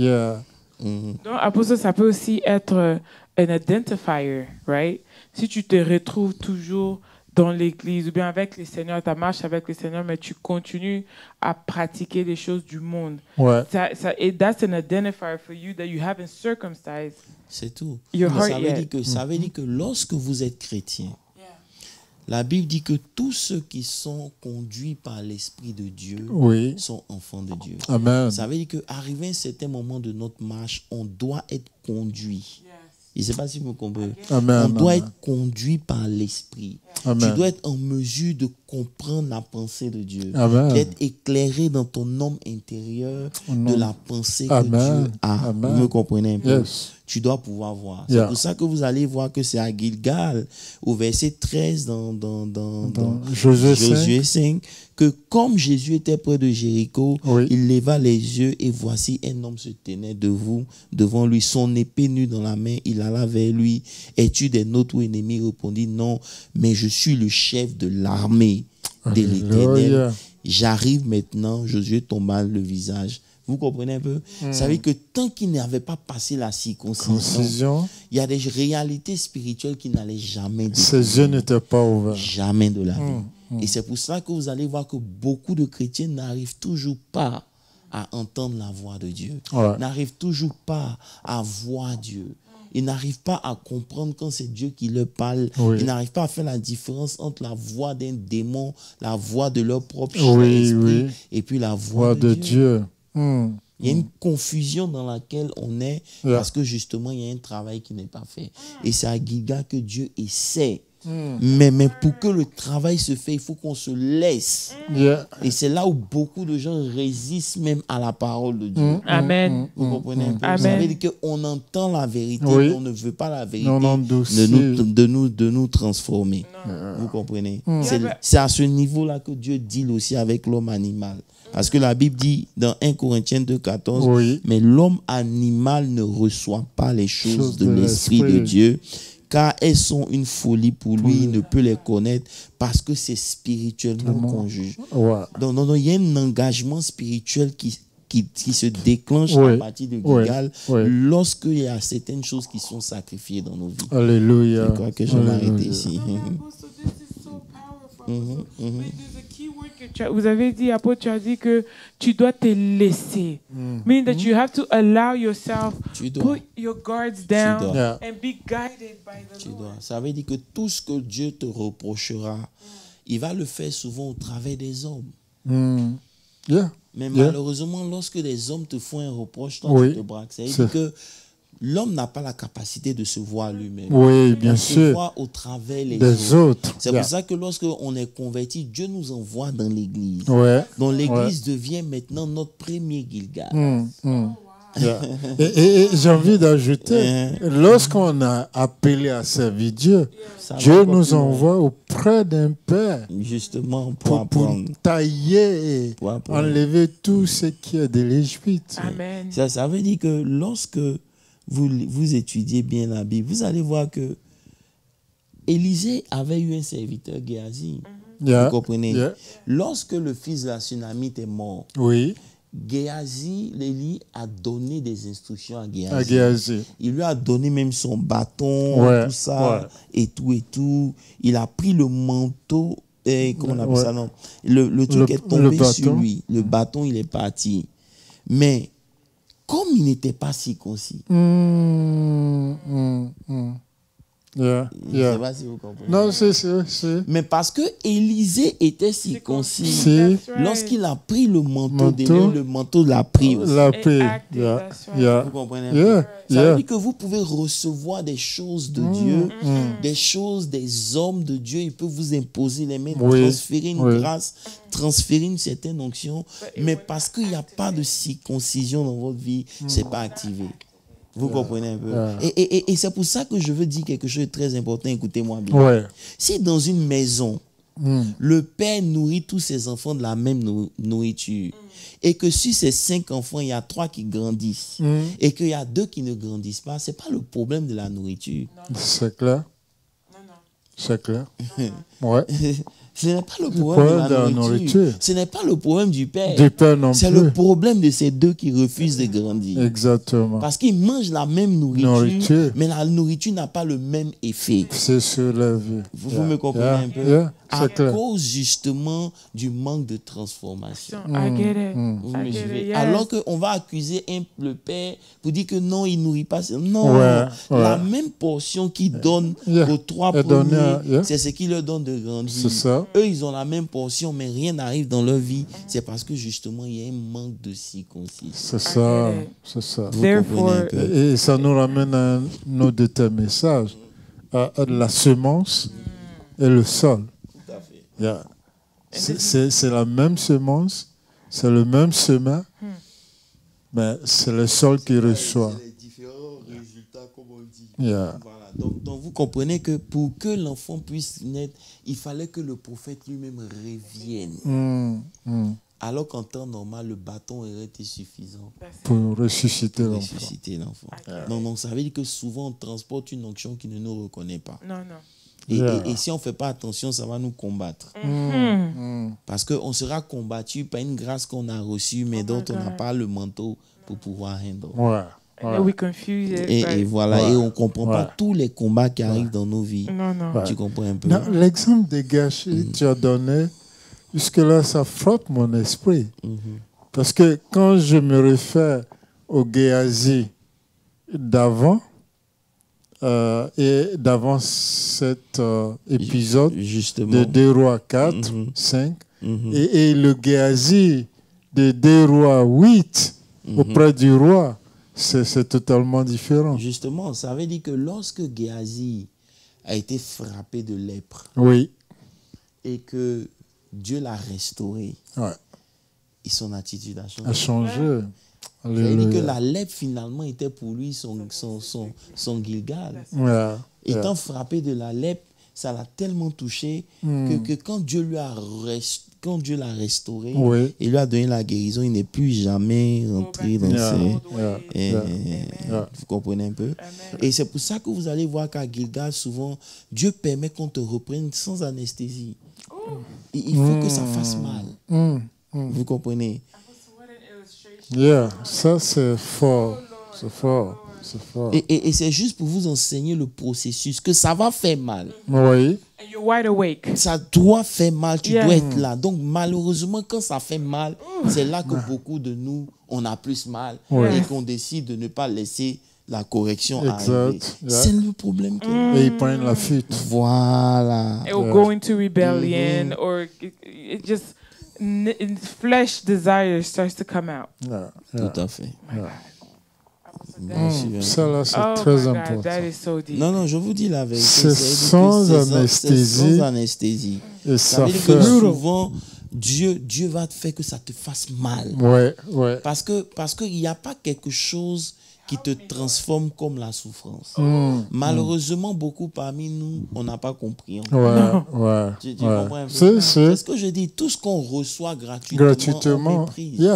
Donc, apôtre, ça peut aussi être un identifier, right? Si tu te retrouves toujours dans l'église ou bien avec le Seigneur, ta marche avec le Seigneur, mais tu continues à pratiquer les choses du monde. That's an identifier for you that you haven't circumcised. C'est tout. Your heart ça veut dire que lorsque vous êtes chrétien, la Bible dit que tous ceux qui sont conduits par l'Esprit de Dieu sont enfants de Dieu. Amen. Ça veut dire qu'arrivé à un certain moment de notre marche, on doit être conduit. Je ne sais pas si vous comprenez. On doit être conduit par l'Esprit. Tu dois être en mesure de comprendre la pensée de Dieu. D'être éclairé dans ton homme intérieur de la pensée que Dieu a. Vous me comprenez un peu? Tu dois pouvoir voir. C'est pour ça que vous allez voir que c'est à Gilgal, au verset 13 dans Josué 5, que comme Jésus était près de Jéricho, il leva les yeux et voici un homme se tenait devant lui, son épée nue dans la main. Il alla vers lui. Es-tu des nôtres ou ennemis? Il répondit non, mais je suis le chef de l'armée de l'Éternel. J'arrive maintenant. Josué tomba le visage. Vous comprenez un peu? Ça veut dire que tant qu'il n'avait pas passé la circoncision, il y a des réalités spirituelles qui n'allaient jamais découvrir. Ses yeux n'étaient pas ouverts. Jamais de la vie. Et c'est pour ça que vous allez voir que beaucoup de chrétiens n'arrivent toujours pas à entendre la voix de Dieu. N'arrivent toujours pas à voir Dieu. Ils n'arrivent pas à comprendre quand c'est Dieu qui leur parle. Ils n'arrivent pas à faire la différence entre la voix d'un démon, la voix de leur propre esprit, et puis la voix de Dieu. Il y a une confusion dans laquelle on est parce que justement, il y a un travail qui n'est pas fait. Et c'est à Gilgal que Dieu essaie Mais pour que le travail se fasse, il faut qu'on se laisse. Et c'est là où beaucoup de gens résistent même à la parole de Dieu. Amen. Vous comprenez un peu? Amen. Vous savez qu'on entend la vérité, Oui. mais on ne veut pas la vérité de nous transformer. Vous comprenez? C'est à ce niveau-là que Dieu deal aussi avec l'homme animal. Parce que la Bible dit dans 1 Corinthiens 2,14, Oui. mais l'homme animal ne reçoit pas les choses de l'Esprit de Dieu, car elles sont une folie pour lui, il ne peut les connaître parce que c'est spirituellement qu'on juge. Donc, il y a un engagement spirituel qui se déclenche à partir de Gilgal lorsqu'il y a certaines choses qui sont sacrifiées dans nos vies. Alléluia. Je crois que je m'arrête ici. Vous avez dit, apôtre, tu as dit que tu dois te laisser. Meaning that you have to allow yourself, put your guards down and be guided by the Lord. Ça veut dire que tout ce que Dieu te reprochera, il va le faire souvent au travers des hommes. Mais malheureusement, lorsque des hommes te font un reproche, toi tu te braques. Ça veut dire que l'homme n'a pas la capacité de se voir lui-même. Oui, bien sûr. sûr. Se voir au travers des autres. C'est pour ça que lorsque on est converti, Dieu nous envoie dans l'église. Donc l'église devient maintenant notre premier Gilgal. Et j'ai envie d'ajouter, lorsqu'on a appelé à servir Dieu, Dieu nous envoie auprès d'un Père. Justement, pour tailler et enlever tout ce qui est de l'Égypte. Amen. Ça veut dire que lorsque vous étudiez bien la Bible, vous allez voir que Élisée avait eu un serviteur, Géasi. Vous comprenez? Lorsque le fils de la Sunamite est mort, Géasi, Élie a donné des instructions à Géasi. Il lui a donné même son bâton, tout ça, et tout. Il a pris le manteau, comment on appelle ça, non? Le truc est tombé sur lui. Le bâton, il est parti. Mais comme il n'était pas circoncis, Je sais pas si vous comprenez. Non, c'est. Mais parce que Élisée était circoncis, lorsqu'il a pris le manteau de Dieu, le manteau l'a pris aussi. Vous comprenez? Ça veut dire que vous pouvez recevoir des choses de Dieu, des choses des hommes de Dieu. Il peut vous imposer les mains, transférer une grâce, transférer une certaine onction. Mais parce qu'il n'y a pas de circoncision dans votre vie, c'est pas activé. Vous comprenez un peu? Et c'est pour ça que je veux dire quelque chose de très important. Écoutez-moi bien. Si dans une maison, le père nourrit tous ses enfants de la même nourriture, et que sur ces 5 enfants, il y a 3 qui grandissent, et qu'il y a 2 qui ne grandissent pas, ce n'est pas le problème de la nourriture. C'est clair. C'est clair. Ce n'est pas le problème de la nourriture. Ce n'est pas le problème du père. C'est le problème de ces 2 qui refusent de grandir. Exactement. Parce qu'ils mangent la même nourriture, mais la nourriture n'a pas le même effet. C'est sur la vie. Vous me comprenez un peu? À cause justement du manque de transformation. Alors qu'on va accuser le père pour dire que non, il ne nourrit pas. Non, la même portion qu'il donne aux 3 premiers, c'est ce qu'il leur donne de grandir. C'est ça. Eux, ils ont la même portion, mais rien n'arrive dans leur vie. C'est parce que justement, il y a un manque de circoncision. C'est ça. C'est ça. Vous comprenez un peu? Et ça nous ramène à un autre de tes messages, à la semence et le sol. Tout à fait. C'est la même semence, c'est le même semin, mais c'est le sol qui reçoit. C'est les différents résultats, comme on dit. Voilà. Donc, vous comprenez que pour que l'enfant puisse naître, il fallait que le prophète lui-même revienne. Alors qu'en temps normal, le bâton aurait été suffisant pour ressusciter l'enfant. Donc, ça veut dire que souvent, on transporte une onction qui ne nous reconnaît pas. Non. Et si on ne fait pas attention, ça va nous combattre. Parce qu'on sera combattu par une grâce qu'on a reçue, mais dont on n'a pas le manteau pour pouvoir handle. Et voilà, et on ne comprend pas tous les combats qui arrivent dans nos vies. Tu comprends un peu? L'exemple des gâchis que tu as donné, jusque-là, ça frappe mon esprit. Parce que quand je me réfère au Géasi d'avant, et d'avant cet épisode de 2 Rois 4, 5, et le Géasi de 2 Rois 8 auprès du roi, c'est totalement différent. Justement, ça veut dire que lorsque Géasi a été frappé de lèpre. Oui. Et que Dieu l'a restauré. Ouais. Et son attitude a changé. A changé. C'est-à-dire que la lèpre, finalement, était pour lui son Gilgal. Ouais. Étant frappé de la lèpre, ça l'a tellement touché que quand Dieu l'a restauré et lui a donné la guérison, il n'est plus vous comprenez un peu? Et c'est pour ça que vous allez voir qu'à Gilgal, souvent, Dieu permet qu'on te reprenne sans anesthésie. Il faut que ça fasse mal. Vous comprenez? Ça c'est fort. C'est fort. Et c'est juste pour vous enseigner le processus, que ça va faire mal. Oui. And you're wide awake. Ça doit faire mal, tu dois être là. Donc malheureusement, quand ça fait mal, c'est là que beaucoup de nous, on a plus mal et qu'on décide de ne pas laisser la correction arriver. C'est le problème. Et ils prennent la fuite. Voilà. It will go into rebellion or it just flesh desire starts to come out. Tout à fait. Ça là, c'est très important. That is so deep. Non, je vous dis la vérité. C'est sans anesthésie. Sans anesthésie. Et ça veut dire que souvent, Dieu va te faire que ça te fasse mal. Ouais. Parce qu'il n'y a pas quelque chose qui te transforme comme la souffrance. Malheureusement, beaucoup parmi nous, on n'a pas compris. Tu comprends un peu? C'est ce que je dis. Tout ce qu'on reçoit gratuitement, on méprise.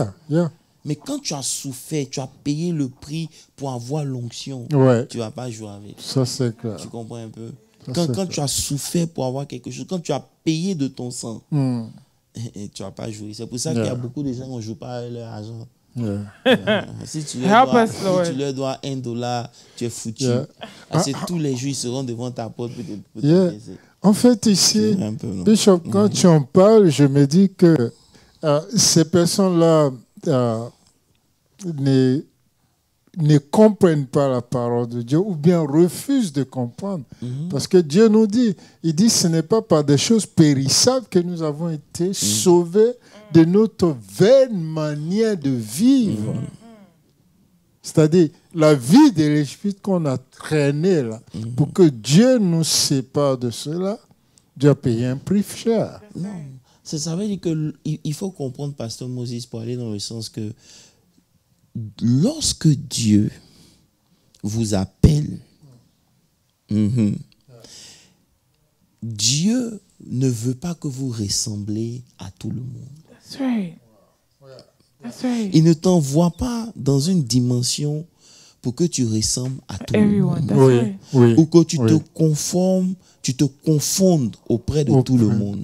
Mais quand tu as souffert, tu as payé le prix pour avoir l'onction, tu ne vas pas jouer avec. Ça, c'est clair. Tu comprends un peu? Quand tu as souffert pour avoir quelque chose, quand tu as payé de ton sang, tu ne vas pas jouer. C'est pour ça qu'il y a beaucoup de gens qui ne jouent pas avec leur argent. Si tu leur dois $1, tu es foutu. Parce que tous les jours, ils seront devant ta porte pour te laisser. En fait, ici, Bishop, quand tu en parles, je me dis que ces personnes-là ne comprennent pas la parole de Dieu ou bien refusent de comprendre. Parce que Dieu nous dit, il dit, ce n'est pas par des choses périssables que nous avons été sauvés de notre vaine manière de vivre. C'est-à-dire la vie de l'Égypte qu'on a traînée là, pour que Dieu nous sépare de cela, Dieu a payé un prix cher. Non. Ça veut dire qu'il faut comprendre, Pasteur Moses, pour aller dans le sens que lorsque Dieu vous appelle, Dieu ne veut pas que vous ressemblez à tout le monde. That's right. Il ne t'envoie pas dans une dimension pour que tu ressembles à tout le monde. Ou que tu te conformes, tu te confondes auprès de tout le monde.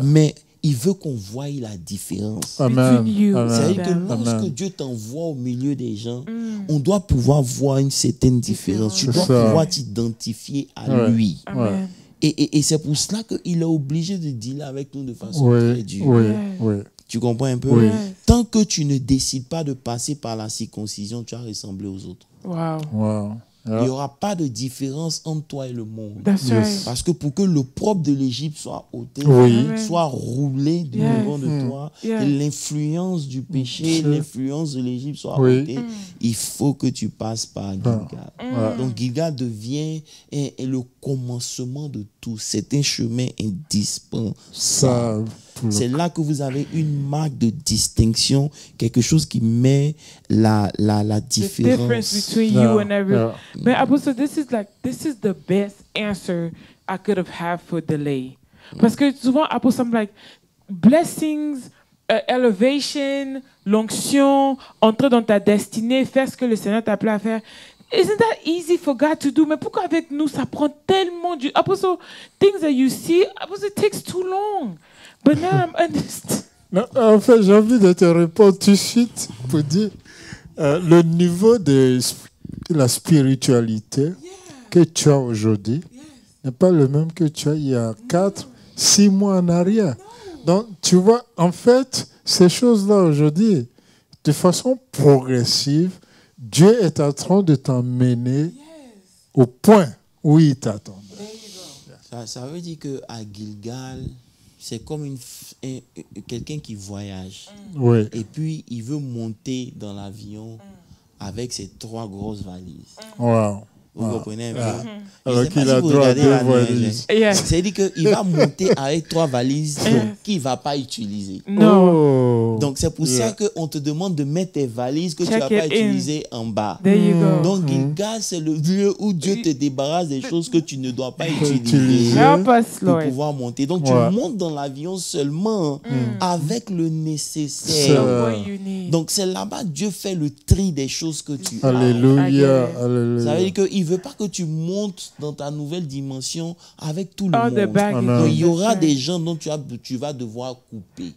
Mais il veut qu'on voie la différence. C'est-à-dire que lorsque Dieu t'envoie au milieu des gens, on doit pouvoir voir une certaine différence. Tu dois pouvoir t'identifier à lui. Et c'est pour cela qu'il est obligé de dealer avec nous de façon très dure. Tu comprends un peu? Tant que tu ne décides pas de passer par la circoncision, tu vas ressembler aux autres. Il n'y aura pas de différence entre toi et le monde. Parce que pour que le propre de l'Égypte soit ôté, soit roulé devant de toi, que l'influence du péché, l'influence de l'Égypte soit ôtée, il faut que tu passes par Gilgal. Donc Gilgal devient le commencement de tout. C'est un chemin indispensable. C'est là que vous avez une marque de distinction, quelque chose qui met la différence. The difference between you and everyone. But Apostle, this is the best answer I could have had for delay. Parce que souvent, Apostle, I'm like, blessings, elevation, l'onction, entrer dans ta destinée, faire ce que le Seigneur t'a appelé à faire. Isn't that easy for God to do? Mais pourquoi avec nous, ça prend tellement du... Apostle, things that you see, Apostle, it takes too long. But now I'm understanding. Non, en fait, j'ai envie de te répondre tout de suite pour dire le niveau de la spiritualité que tu as aujourd'hui n'est pas le même que tu as il y a 4-6 mois en arrière. Donc, tu vois, en fait, ces choses-là aujourd'hui, de façon progressive, Dieu est en train de t'emmener au point où il t'attend. Ça veut dire qu'à Gilgal, c'est comme quelqu'un qui voyage. Et puis, il veut monter dans l'avion avec ses 3 grosses valises. Vous comprenez un peu? Alors qu'il a droit à 2 valises. C'est-à-dire qu'il va monter avec 3 valises qu'il ne va pas utiliser. Non. Donc, c'est pour ça qu'on te demande de mettre tes valises que tu ne vas pas utiliser en bas. Donc, Gilgal, c'est le lieu où Dieu te débarrasse des choses que tu ne dois pas utiliser pour pouvoir monter. Donc, tu montes dans l'avion seulement avec le nécessaire. Donc, c'est là-bas Dieu fait le tri des choses que tu as. Alléluia. Ça veut dire qu'il ne veut pas que tu montes dans ta nouvelle dimension avec tout le monde. Donc, il y aura des gens dont tu vas devoir couper.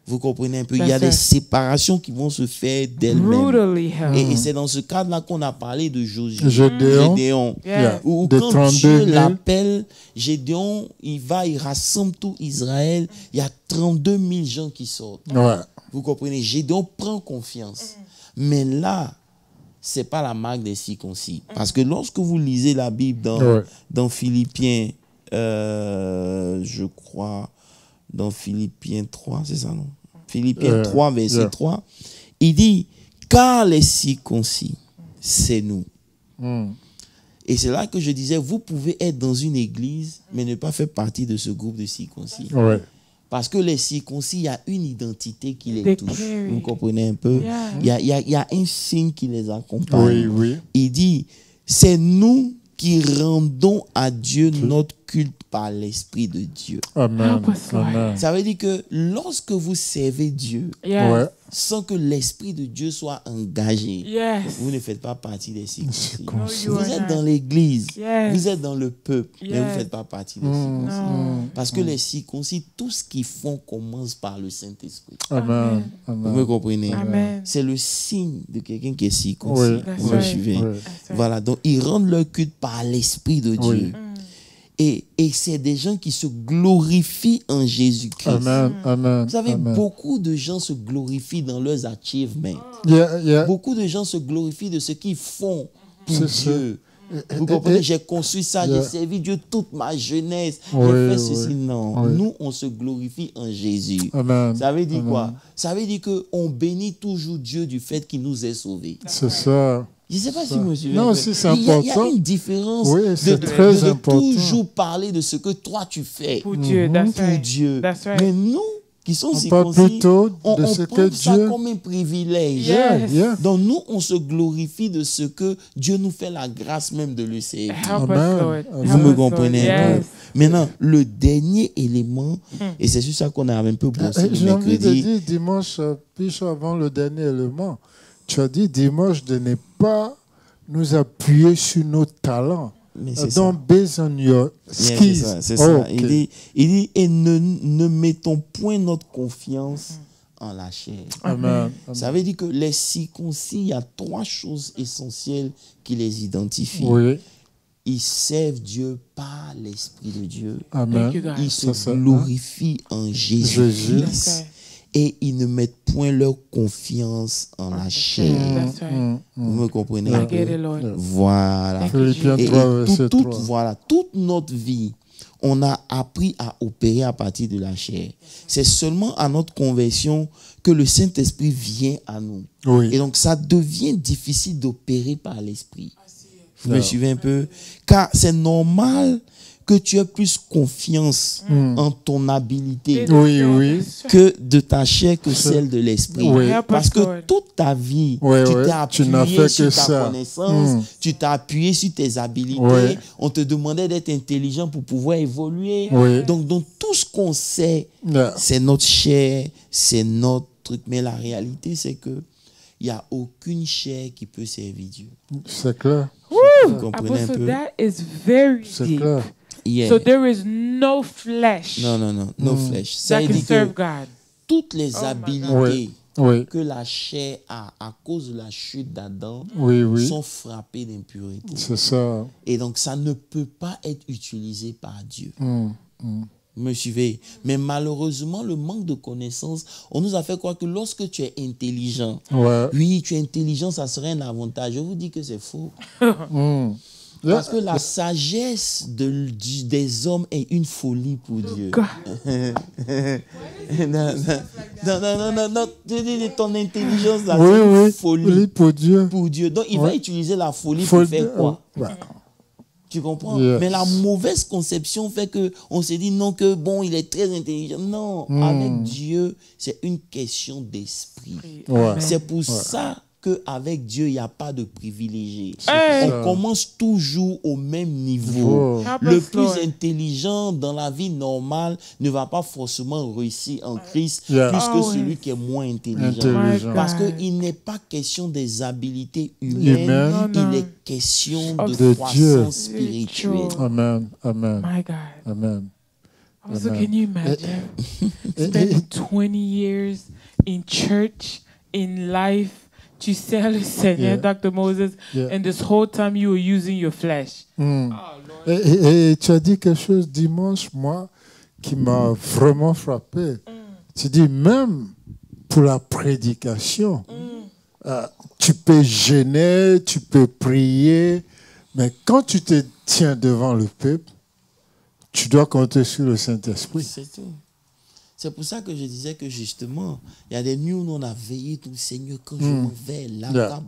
Vous comprenez un peu? Il y a des séparations qui vont se faire d'elles-mêmes. Et c'est dans ce cadre-là qu'on a parlé de Gédéon. Où quand Dieu l'appelle, Gédéon, il rassemble tout Israël. Il y a 32 000 gens qui sortent. Vous comprenez? Gédéon prend confiance. Mais là, ce n'est pas la marque des circoncis. Parce que lorsque vous lisez la Bible dans Philippiens, je crois, dans Philippiens 3, c'est ça, non? Philippiens 3, verset 3, il dit, car les circoncis, c'est nous. Et c'est là que je disais, vous pouvez être dans une église, mais ne pas faire partie de ce groupe de circoncis. Parce que les circoncis, il y a une identité qui les touche. Vous comprenez un peu? Il y a un signe qui les accompagne. Il dit, c'est nous qui rendons à Dieu notre culte par l'Esprit de Dieu. Amen. Ça veut dire que lorsque vous servez Dieu, sans que l'Esprit de Dieu soit engagé, vous ne faites pas partie des circoncis. Vous êtes dans l'église, vous êtes dans le peuple, mais vous ne faites pas partie des circoncis. Parce que les circoncis, tout ce qu'ils font commence par le Saint-Esprit. Amen. Vous me comprenez? C'est le signe de quelqu'un qui est circoncis. Vous me suivez? Voilà, donc ils rendent leur culte par l'Esprit de Dieu. Et c'est des gens qui se glorifient en Jésus-Christ. Vous savez, beaucoup de gens se glorifient dans leurs achievements. Beaucoup de gens se glorifient de ce qu'ils font pour Dieu. Vous comprenez? J'ai construit ça, j'ai servi Dieu toute ma jeunesse. J'ai fait ceci. Non, nous, on se glorifie en Jésus. Ça veut dire quoi? Ça veut dire qu'on bénit toujours Dieu du fait qu'il nous ait sauvés. C'est ça. Je ne sais pas si vous me suivez. Non, si c'est important. Il y a une différence de toujours parler de ce que toi tu fais pour Dieu. Pour Dieu. Mais nous qui sommes circoncis, on prend ça comme un privilège. Donc nous, on se glorifie de ce que Dieu nous fait la grâce même de le servir. Vous me comprenez un peu? Maintenant, le dernier élément, et c'est sur ça qu'on a un peu bossé le mercredi. J'ai envie de dire dimanche, plus avant le dernier élément. Tu as dit dimanche de ne pas nous appuyer sur nos talents. Donc, based on your skills. C'est ça. Il dit, et ne mettons point notre confiance en la chair. Amen. Ça veut dire que les circoncis, il y a 3 choses essentielles qui les identifient. Ils servent Dieu par l'Esprit de Dieu. Amen. Ils se glorifient en Jésus-Christ. Et ils ne mettent point leur confiance en la chair. Vous me comprenez? Voilà. Philippiens 3, verset 3. Voilà, toute notre vie, on a appris à opérer à partir de la chair. C'est seulement à notre conversion que le Saint-Esprit vient à nous. Et donc, ça devient difficile d'opérer par l'Esprit. Vous me suivez un peu? Car c'est normal que tu aies plus confiance en ton habilité que de ta chair que celle de l'esprit. Parce que toute ta vie, tu t'es appuyé sur ta connaissance, tu t'es appuyé sur tes habilités. On te demandait d'être intelligent pour pouvoir évoluer. Donc tout ce qu'on sait, c'est notre chair, c'est notre truc. Mais la réalité, c'est que il n'y a aucune chair qui peut servir Dieu. C'est clair. Vous comprenez un peu? That is very deep. So there is no flesh. No flesh. That can serve God. Toutes les habilités que la chair a à cause de la chute d'Adam sont frappées d'impureté. C'est ça. Et donc ça ne peut pas être utilisé par Dieu. Vous me suivez? Mais malheureusement, le manque de connaissances, on nous a fait croire que lorsque tu es intelligent, oui, tu es intelligent, ça serait un avantage. Je vous dis que c'est faux. Parce que la sagesse des hommes est une folie pour Dieu. non. Ton intelligence, c'est une folie pour Dieu. Donc, il va utiliser la folie pour faire quoi? Tu comprends? Yes. Mais la mauvaise conception fait qu'on se dit non, que bon, il est très intelligent. Non, avec Dieu, c'est une question d'esprit. C'est pour ça qu'avec Dieu, il n'y a pas de privilégiés. On commence toujours au même niveau. Le plus intelligent dans la vie normale ne va pas forcément réussir en Christ plus que celui qui est moins intelligent. Parce qu'il n'est pas question des habiletés humaines, il est question de croissance spirituelle. Amen. Amen. My God. Amen. So can you imagine spending 20 years in church, in life, tu sers le Seigneur, Dr. Moses, and this whole time you were using your flesh. Et tu as dit quelque chose dimanche, moi, qui m'a vraiment frappé. Tu dis, même pour la prédication, tu peux gêner, tu peux prier, mais quand tu te tiens devant le peuple, tu dois compter sur le Saint-Esprit. C'est tout. C'est pour ça que je disais que justement, il y a des nuits où on a veillé tout le Seigneur quand je m'en vais, là-bas,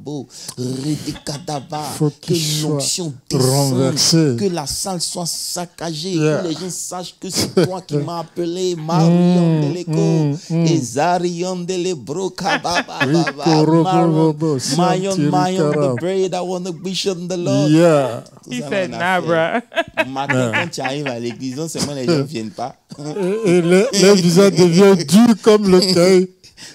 que l'onction descende, que la salle soit saccagée, que les gens sachent que c'est toi qui m'as appelé, Marion de l'écho, et Zarion de l'ébro, Mayon the bread, I want to bishop the Lord. He said, nah, bro. Matin, quand tu arrives à l'église, non seulement les gens ne viennent pas. Et le visage devient dur comme le caille.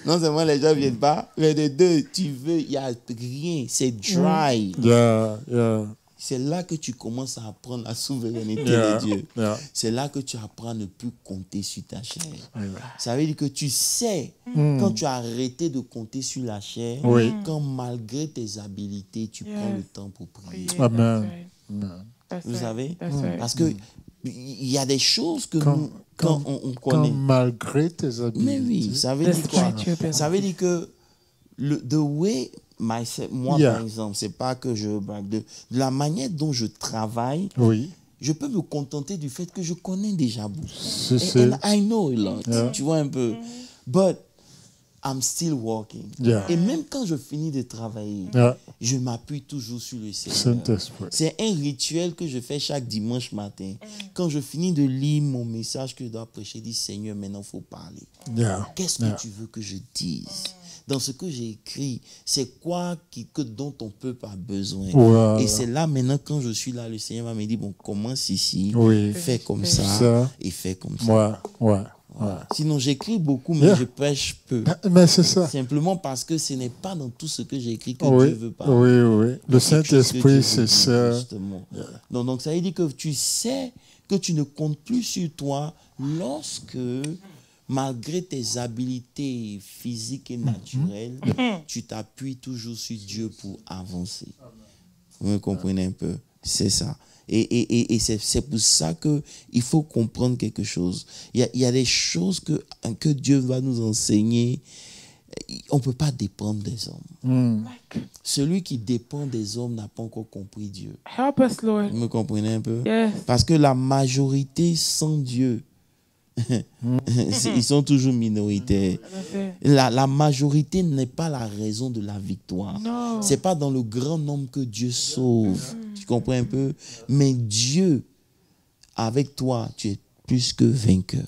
Non seulement les gens ne viennent pas, mais de deux, tu veux, il n'y a rien, c'est dry. C'est là que tu commences à apprendre la souveraineté de Dieu. C'est là que tu apprends à ne plus compter sur ta chair. Ça veut dire que tu sais, quand tu as arrêté de compter sur la chair, quand malgré tes habiletés, tu prends le temps pour prier. Amen. Vous savez? Parce que il y a des choses que nous, quand on connaît. Quand malgré tes habiletés. Mais oui, ça veut dire quoi? Ça veut dire que the way moi, par exemple, c'est pas que je brague de la manière dont je travaille. Je peux me contenter du fait que je connais déjà beaucoup. And I know a lot. Tu vois un peu. But I'm still working. Et même quand je finis de travailler, je m'appuie toujours sur le Seigneur. C'est un rituel que je fais chaque dimanche matin. Quand je finis de lire mon message que je dois prêcher, je dis Seigneur, maintenant il faut parler. Qu'est-ce que tu veux que je dise? Dans ce que j'ai écrit, c'est quoi dont ton peuple a besoin? Et c'est là maintenant, quand je suis là, le Seigneur va me dire, bon, commence ici, fais comme ça, et fais comme ça. Sinon, j'écris beaucoup, mais je prêche peu. Mais c'est ça. Simplement parce que ce n'est pas dans tout ce que j'écris que Dieu veut parler. Le Saint-Esprit, c'est ça. Donc, ça veut dire que tu sais que tu ne comptes plus sur toi lorsque, malgré tes habiletés physiques et naturelles, tu t'appuies toujours sur Dieu pour avancer. Vous me comprenez un peu? C'est ça. Et c'est pour ça qu'il faut comprendre quelque chose. Il y a des choses que Dieu va nous enseigner. On ne peut pas dépendre des hommes. Celui qui dépend des hommes n'a pas encore compris Dieu. Help us, Lord. Vous me comprenez un peu? Yes. Parce que la majorité sans Dieu, ils sont toujours minoritaires. La majorité n'est pas la raison de la victoire. Ce n'est pas dans le grand nombre que Dieu sauve. Tu comprends un peu? Mais Dieu, avec toi, tu es plus que vainqueur.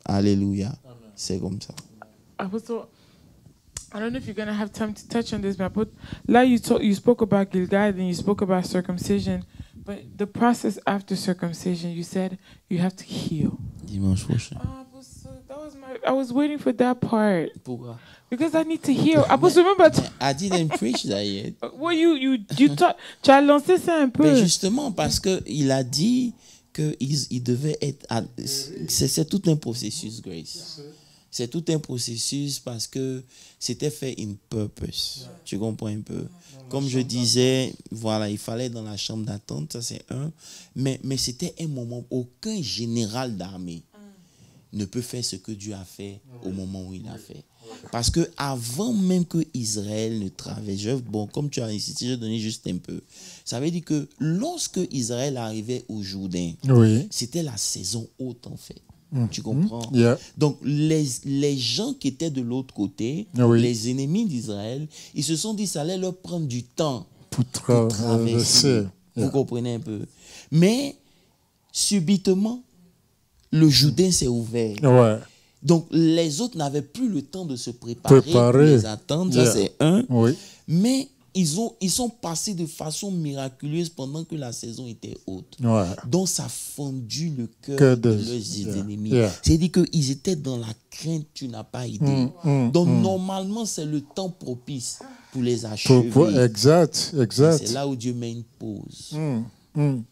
Alléluia. C'est comme ça. I don't know if you're going to have time to touch on this, but like you spoke about Gilgal and you spoke about circumcision. But the process after circumcision, you said you have to heal. Dimanche prochain. I was waiting for that part. Pourquoi? Because I need to heal. I didn't preach that yet. Well, tu as lancé ça un peu. Mais justement, parce qu'il a dit qu'il devait être... C'est tout un processus, Grace. C'est tout un processus parce que c'était fait in purpose. Tu comprends un peu? Comme je disais, voilà, il fallait dans la chambre d'attente, ça c'est un. Mais c'était un moment, aucun général d'armée ne peut faire ce que Dieu a fait au moment où il a fait. Parce que avant même que Israël ne traverse, bon, comme tu as insisté, je vais donner juste un peu. Ça veut dire que lorsque Israël arrivait au Jourdain, c'était la saison haute en fait. Tu comprends? Donc, les gens qui étaient de l'autre côté, les ennemis d'Israël, ils se sont dit que ça allait leur prendre du temps pour traverser. Vous comprenez un peu? Mais, subitement, le Jourdain s'est ouvert. Donc, les autres n'avaient plus le temps de se préparer pour les attendre. Ça, c'est un. Mais, ils sont passés de façon miraculeuse pendant que la saison était haute. Donc, ça a fendu le cœur de leurs ennemis. C'est-à-dire qu'ils étaient dans la crainte, tu n'as pas idée. Donc, normalement, c'est le temps propice pour les achever. Exact. C'est là où Dieu met une pause.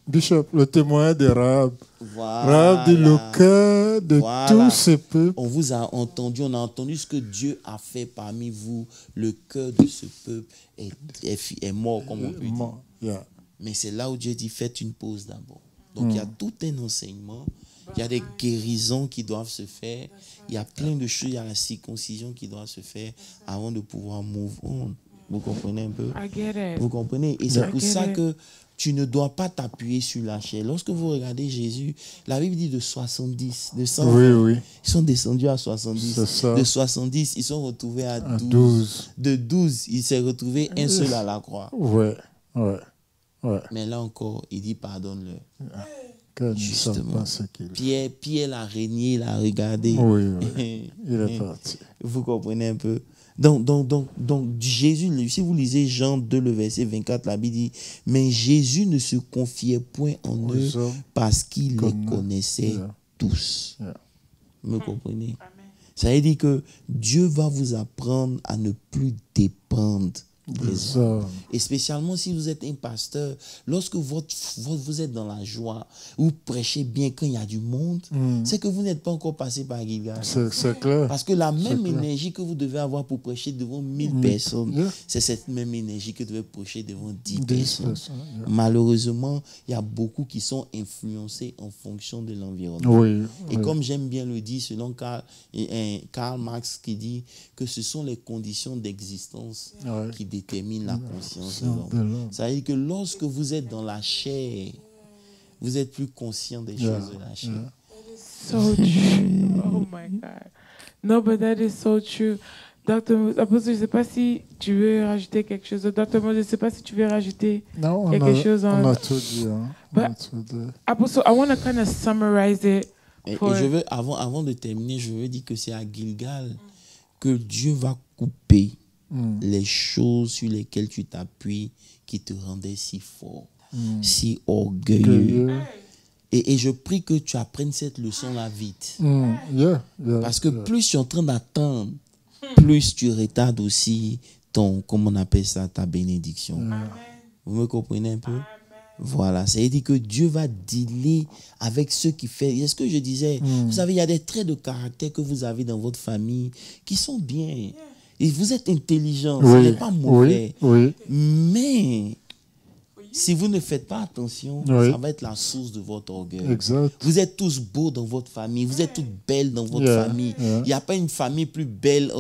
Bishop, le témoin de Rahab. Rahab dit le cœur de tous ces peuples. On vous a entendu, on a entendu ce que Dieu a fait parmi vous. Le cœur de ce peuple est mort, comme on peut dire. Mais c'est là où Dieu dit, faites une pause d'abord. Donc il y a tout un enseignement. Il y a des guérisons qui doivent se faire. Il y a plein de choses. Il y a la circoncision qui doit se faire avant de pouvoir move on. Vous comprenez un peu? Vous comprenez? Et c'est pour ça que tu ne dois pas t'appuyer sur la chair. Lorsque vous regardez Jésus, la Bible dit de 70, de 120. Ils sont descendus à 70. De 70, ils sont retrouvés à 12. De 12, il s'est retrouvé un seul à la croix. Mais là encore, il dit pardonne-le. Justement. Pierre l'a régné, il a regardé. Il est parti. Vous comprenez un peu? Donc, Jésus, si vous lisez Jean 2, le verset 24, la Bible dit, mais Jésus ne se confiait point en eux parce qu'il les connaissait tous. Vous me comprenez? Ça veut dire que Dieu va vous apprendre à ne plus dépendre des hommes. Et spécialement si vous êtes un pasteur, lorsque vous êtes dans la joie, vous prêchez bien quand il y a du monde, c'est que vous n'êtes pas encore passé par Gilgal. C'est clair. Parce que la même énergie que vous devez avoir pour prêcher devant 1000 personnes, c'est cette même énergie que vous devez prêcher devant 10 personnes. Malheureusement, il y a beaucoup qui sont influencés en fonction de l'environnement. Et comme j'aime bien le dire, selon Karl Marx qui dit que ce sont les conditions d'existence qui déterminent la conscience de l'homme. Ça veut dire que lorsque vous êtes dans la chair, vous êtes plus conscient des choses de la chair. So true. Oh my God. No, but that is so true. Dr. Apostle, je ne sais pas si tu veux rajouter quelque chose. Dr. Mo, je ne sais pas si tu veux rajouter quelque chose. On a tout dit. Apostle, I want to kind of summarize it. Et je veux, avant de terminer, je veux dire que c'est à Gilgal que Dieu va couper les choses sur lesquelles tu t'appuies qui te rendaient si fort, si orgueilleux. Et je prie que tu apprennes cette leçon-là vite. Parce que plus tu es en train d'attendre, plus tu retardes aussi comment on appelle ça, ta bénédiction. Vous me comprenez un peu? Voilà, c'est-à-dire que Dieu va dealer avec ceux qui font. Est-ce que je disais, vous savez, il y a des traits de caractère que vous avez dans votre famille qui sont bien. Et vous êtes intelligent, ce n'est pas mauvais. Mais si vous ne faites pas attention, ça va être la source de votre orgueil. Vous êtes tous beaux dans votre famille, vous êtes toutes belles dans votre famille. Il n'y a pas une famille plus belle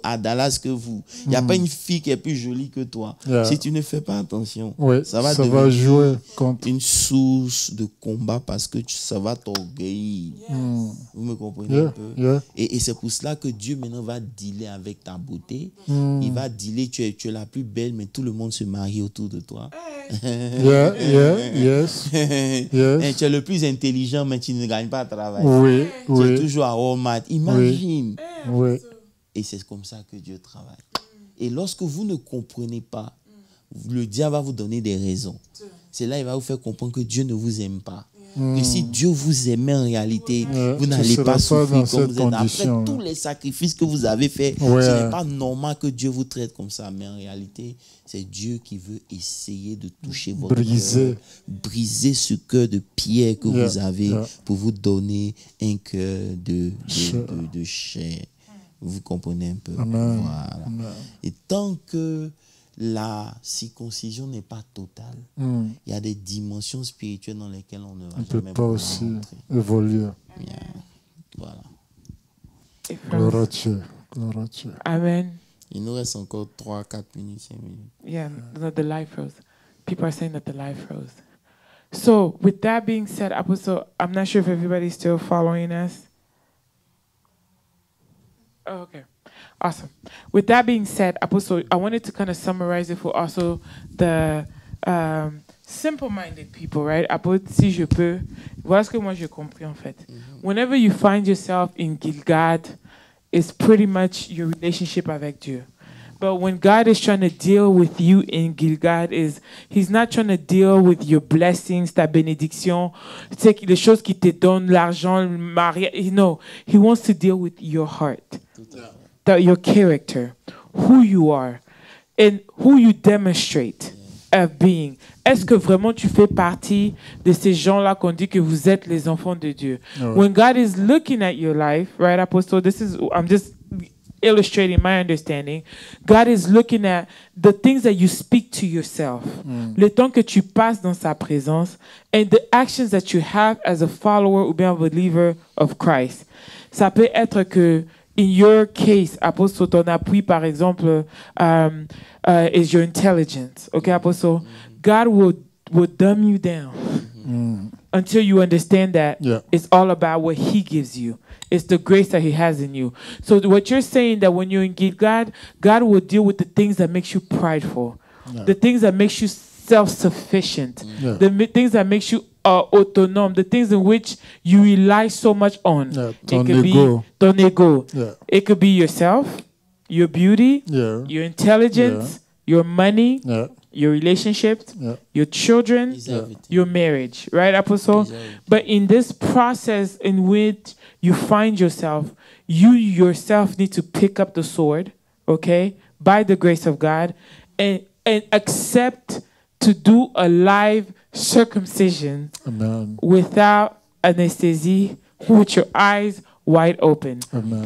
à Dallas que vous. Il n'y a pas une fille qui est plus jolie que toi. Si tu ne fais pas attention, ça va jouer contre une source de combat parce que ça va t'orgueillir. Vous me comprenez un peu? Et c'est pour cela que Dieu maintenant va dealer avec ta beauté. Il va dealer, tu es la plus belle, mais tout le monde se marie autour de toi. Yes. Et tu es le plus intelligent, mais tu ne gagnes pas à travailler. Tu es toujours à Walmart. Imagine. Et c'est comme ça que Dieu travaille. Et lorsque vous ne comprenez pas, le diable va vous donner des raisons. C'est là qu'il va vous faire comprendre que Dieu ne vous aime pas. Que si Dieu vous aimait en réalité, vous n'allez pas souffrir comme vous êtes. Après tous les sacrifices que vous avez faits, ce n'est pas normal que Dieu vous traite comme ça. Mais en réalité, c'est Dieu qui veut essayer de toucher votre cœur, briser ce cœur de pierre que vous avez pour vous donner un cœur de chair. Vous comprenez un peu? Voilà. Et tant que la circoncision n'est pas totale, il y a des dimensions spirituelles dans lesquelles on ne va jamais pas aussi évoluer. Voilà. Gloire à Dieu. Gloire à Dieu. Amen. Il nous reste encore 3, 4 minutes, 5 minutes. Yeah, the light froze. People are saying that the light froze. So, with that being said, Apostle, I'm not sure if everybody's still following us. Oh, okay. Awesome. With that being said, Apostle, I wanted to kind of summarize it for also the simple-minded people, right? Apostle, si je peux, voilà ce que moi j'ai compris en fait. Whenever you find yourself in Gilgad, it's pretty much your relationship avec Dieu. But when God is trying to deal with you in Gilgad, He's not trying to deal with your blessings, ta bénédiction, les choses qui te donnent l'argent, le mariage. No, He wants to deal with your heart, your character, who you are, and who you demonstrate of being. Est-ce que vraiment tu fais partie de ces gens-là qu'on dit que vous êtes les enfants de Dieu? When God is looking at your life, right, Apostle, I'm just illustrating my understanding. God is looking at the things that you speak to yourself, le temps que tu passes dans sa présence, and the actions that you have as a follower ou bien a believer of Christ. Ça peut être que, in your case, Apostle, ton appui, par exemple, is your intelligence. Okay, Apostle? God will dumb you down until you understand that it's all about what He gives you. It's the grace that He has in you. So what you're saying that when you're in Gilgad, God will deal with the things that makes you prideful, the things that makes you self-sufficient, the things that makes you autonome, the things in which you rely so much on. It could be ton ego. It could be yourself, your beauty, your intelligence, your money, your relationships, your children, your marriage, right, Apostle? But in this process in which you find yourself, you yourself need to pick up the sword, okay, by the grace of God, and accept to do a live circumcision without anesthesia, with your eyes wide open.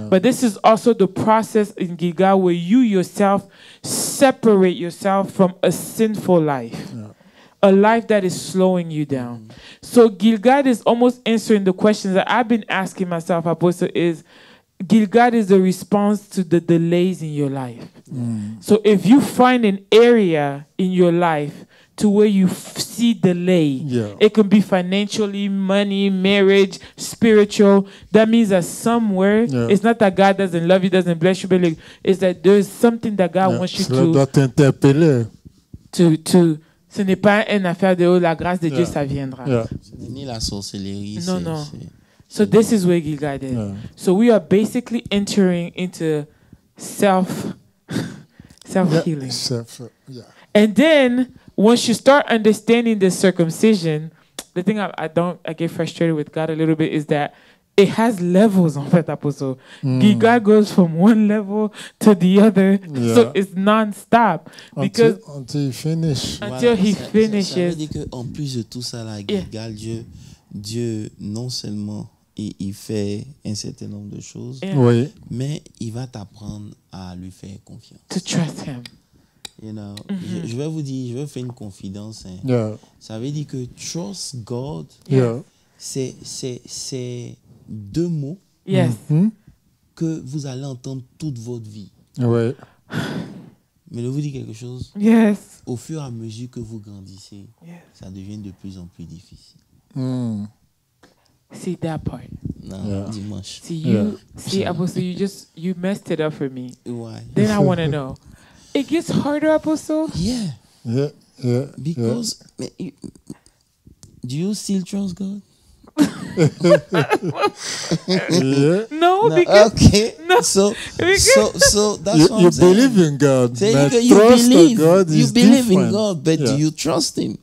But this is also the process in Gilgal where you yourself separate yourself from a sinful life, a life that is slowing you down. So Gilgal is almost answering the questions that I've been asking myself, Apostle, is Gilgal is the response to the delays in your life. So if you find an area in your life to where you see delay, it can be financially, money, marriage, spiritual. That means that somewhere, it's not that God doesn't love you, doesn't bless you, but like, it's that there's something that God wants you to. Ce n'est pas une affaire de la grâce de Dieu, ça viendra. Ni la sorcellerie. No. So this is where Gilgal is. So we are basically entering into self-healing. And then once you start understanding the circumcision, the thing I get frustrated with God a little bit is that it has levels en fait, Apostle. God goes from one level to the other, so it's non-stop. Because until he finishes. Until he finishes. Ça veut dire qu'en plus de tout ça, là, Gilgal, Dieu non seulement il fait un certain nombre de choses, mais il va t'apprendre à lui faire confiance. To trust him. You know, je vais vous dire, je vais faire une confidence. Ça veut dire que trust God, c'est deux mots que vous allez entendre toute votre vie. Mais je vous dis quelque chose. Au fur et à mesure que vous grandissez, ça devient de plus en plus difficile. See that part. No, dimanche. See, Apostle, you messed it up for me. Why? Then I want to know. It gets harder, Apostle? Yeah. Because do you still trust God? No, because no. So that's what you I'm saying. Believe in God. You believe in God, but do you trust Him?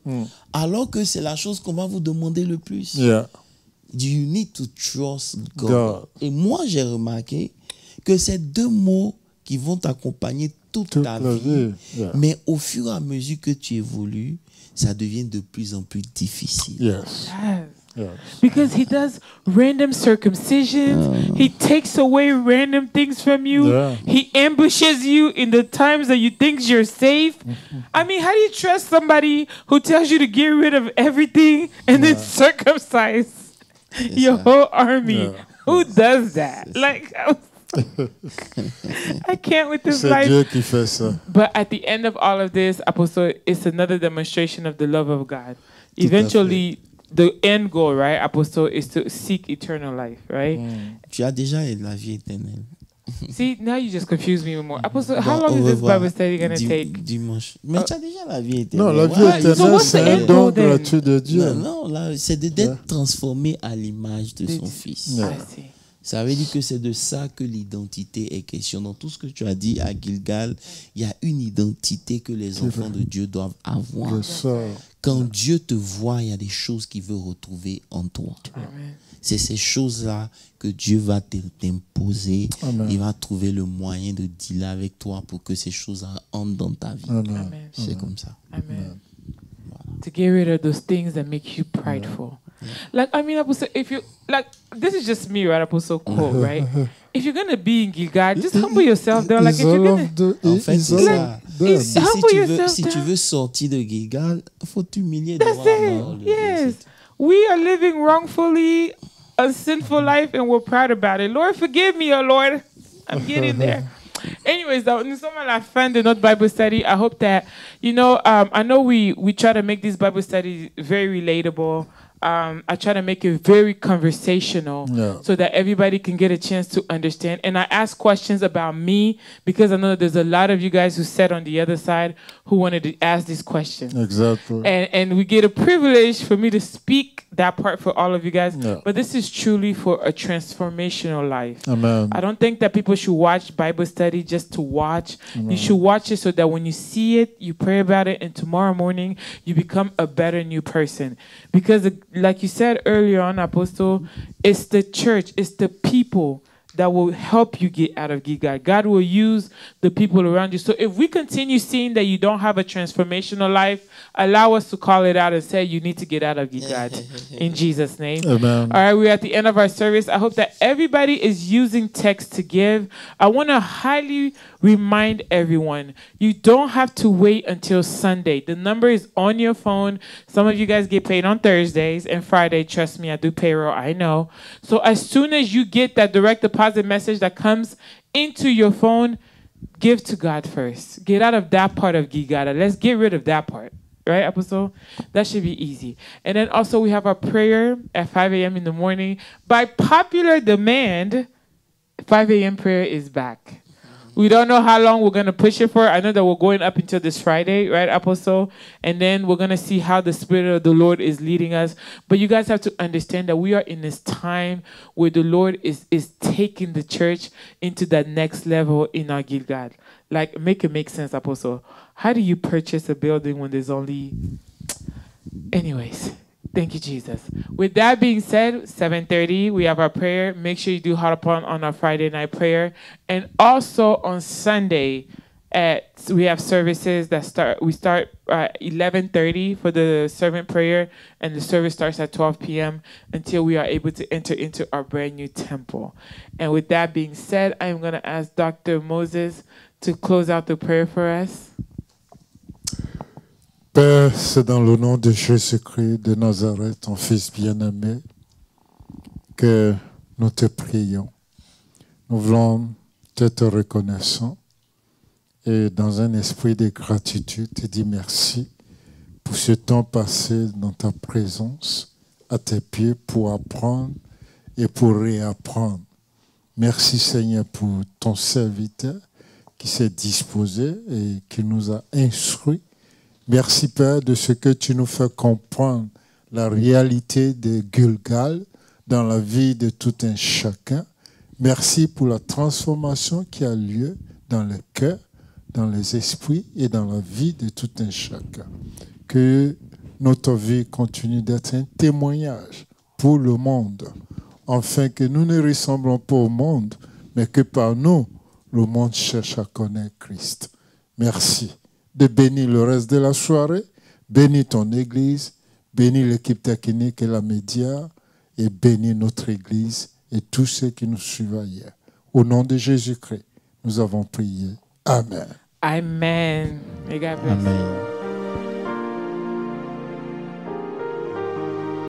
Alors que c'est la chose qu'on va vous demander le plus. Do you need to trust God? Et moi, j'ai remarqué que c'est deux mots qui vont t'accompagner toute ta vie. Mais au fur et à mesure que tu évolues, ça devient de plus en plus difficile. Because he does random circumcisions. He takes away random things from you. He ambushes you in the times that you think you're safe. I mean, how do you trust somebody who tells you to get rid of everything and then circumcise your whole army? Who does that? Like, I can't with this life. C'est Dieu qui fait ça. But at the end of all of this, Apostle, it's another demonstration of the love of God. Eventually, the end goal, right, Apostle, is to seek eternal life, right? Tu as déjà la vie éternelle. See, now you just confuse me more. Apostle, how long is this Bible study going to take? Dimanche. Mais tu as déjà la vie éternelle. Non, la vie éternelle, c'est un don gratuit de Dieu. Non, là, c'est d'être transformé à l'image de son Fils. Ça veut dire que c'est de ça que l'identité est question. Dans tout ce que tu as dit à Gilgal, il y a une identité que les enfants de Dieu doivent avoir. Quand Dieu te voit, il y a des choses qu'il veut retrouver en toi. C'est ces choses-là que Dieu va t'imposer. Il va trouver le moyen de dealer avec toi pour que ces choses-là entrent dans ta vie. C'est comme ça. Amen. Voilà. To get rid of those things that make you prideful. Like, I mean, Apostle, if you, like, this is just me, right, Apostle, quote, right? If you're going to be in Gilgal, just humble yourself there. Like, if you're going to... En fait, c'est ça. Si tu veux sortir de Gilgal, il faut t'humilier devant Allah. Yes. We are living wrongfully a sinful life and we're proud about it. Lord, forgive me, oh Lord. I'm getting there. Anyways, nous sommes à la fin de notre Bible study. I hope that, you know, I know we try to make this Bible study very relatable. I try to make it very conversational so that everybody can get a chance to understand. And I ask questions about me because I know that there's a lot of you guys who sat on the other side who wanted to ask these questions. Exactly. And we get a privilege for me to speak that part for all of you guys. But this is truly for a transformational life. Amen. I don't think that people should watch Bible study just to watch. Amen. You should watch it so that when you see it, you pray about it, and tomorrow morning you become a better new person. Because like you said earlier on, Apostle, it's the church, it's the people that will help you get out of Gilgal. God will use the people around you. So if we continue seeing that you don't have a transformational life, allow us to call it out and say you need to get out of Gilgal. In Jesus' name. Amen. All right, we're at the end of our service. I hope that everybody is using text to give. I want to highly remind everyone, you don't have to wait until Sunday. The number is on your phone. Some of you guys get paid on Thursdays and Friday. Trust me, I do payroll. I know. So as soon as you get that direct deposit message that comes into your phone, give to God first. Get out of that part of Gilgal. Let's get rid of that part. Right, Apostle? That should be easy. And then also we have our prayer at 5 a.m. in the morning. By popular demand, 5 a.m. prayer is back. We don't know how long we're going to push it for. I know that we're going up until this Friday, right, Apostle? And then we're going to see how the Spirit of the Lord is leading us. But you guys have to understand that we are in this time where the Lord is taking the church into that next level in our Gilgal. Like, make it make sense, Apostle. How do you purchase a building when there's only... Anyways, thank you, Jesus. With that being said, 7:30, we have our prayer. Make sure you do hop on our Friday night prayer. And also on Sunday, we have services that start. We start at 11:30 for the servant prayer, and the service starts at 12 p.m. until we are able to enter into our brand new temple. And with that being said, I am going to ask Dr. Moses to close out the prayer for us. Père, c'est dans le nom de Jésus-Christ de Nazareth, ton Fils bien-aimé, que nous te prions. Nous voulons être reconnaissants et dans un esprit de gratitude, te dire merci pour ce temps passé dans ta présence, à tes pieds, pour apprendre et pour réapprendre. Merci Seigneur pour ton serviteur qui s'est disposé et qui nous a instruits. Merci Père de ce que tu nous fais comprendre la réalité de Gilgal dans la vie de tout un chacun. Merci pour la transformation qui a lieu dans le cœur, dans les esprits et dans la vie de tout un chacun. Que notre vie continue d'être un témoignage pour le monde, afin que nous ne ressemblons pas au monde, mais que par nous, le monde cherche à connaître Christ. Merci de bénir le reste de la soirée, bénis ton Église, bénis l'équipe technique et la média, et bénis notre Église et tous ceux qui nous suivent ailleurs. Au nom de Jésus-Christ, nous avons prié. Amen. Amen. May God bless. Amen.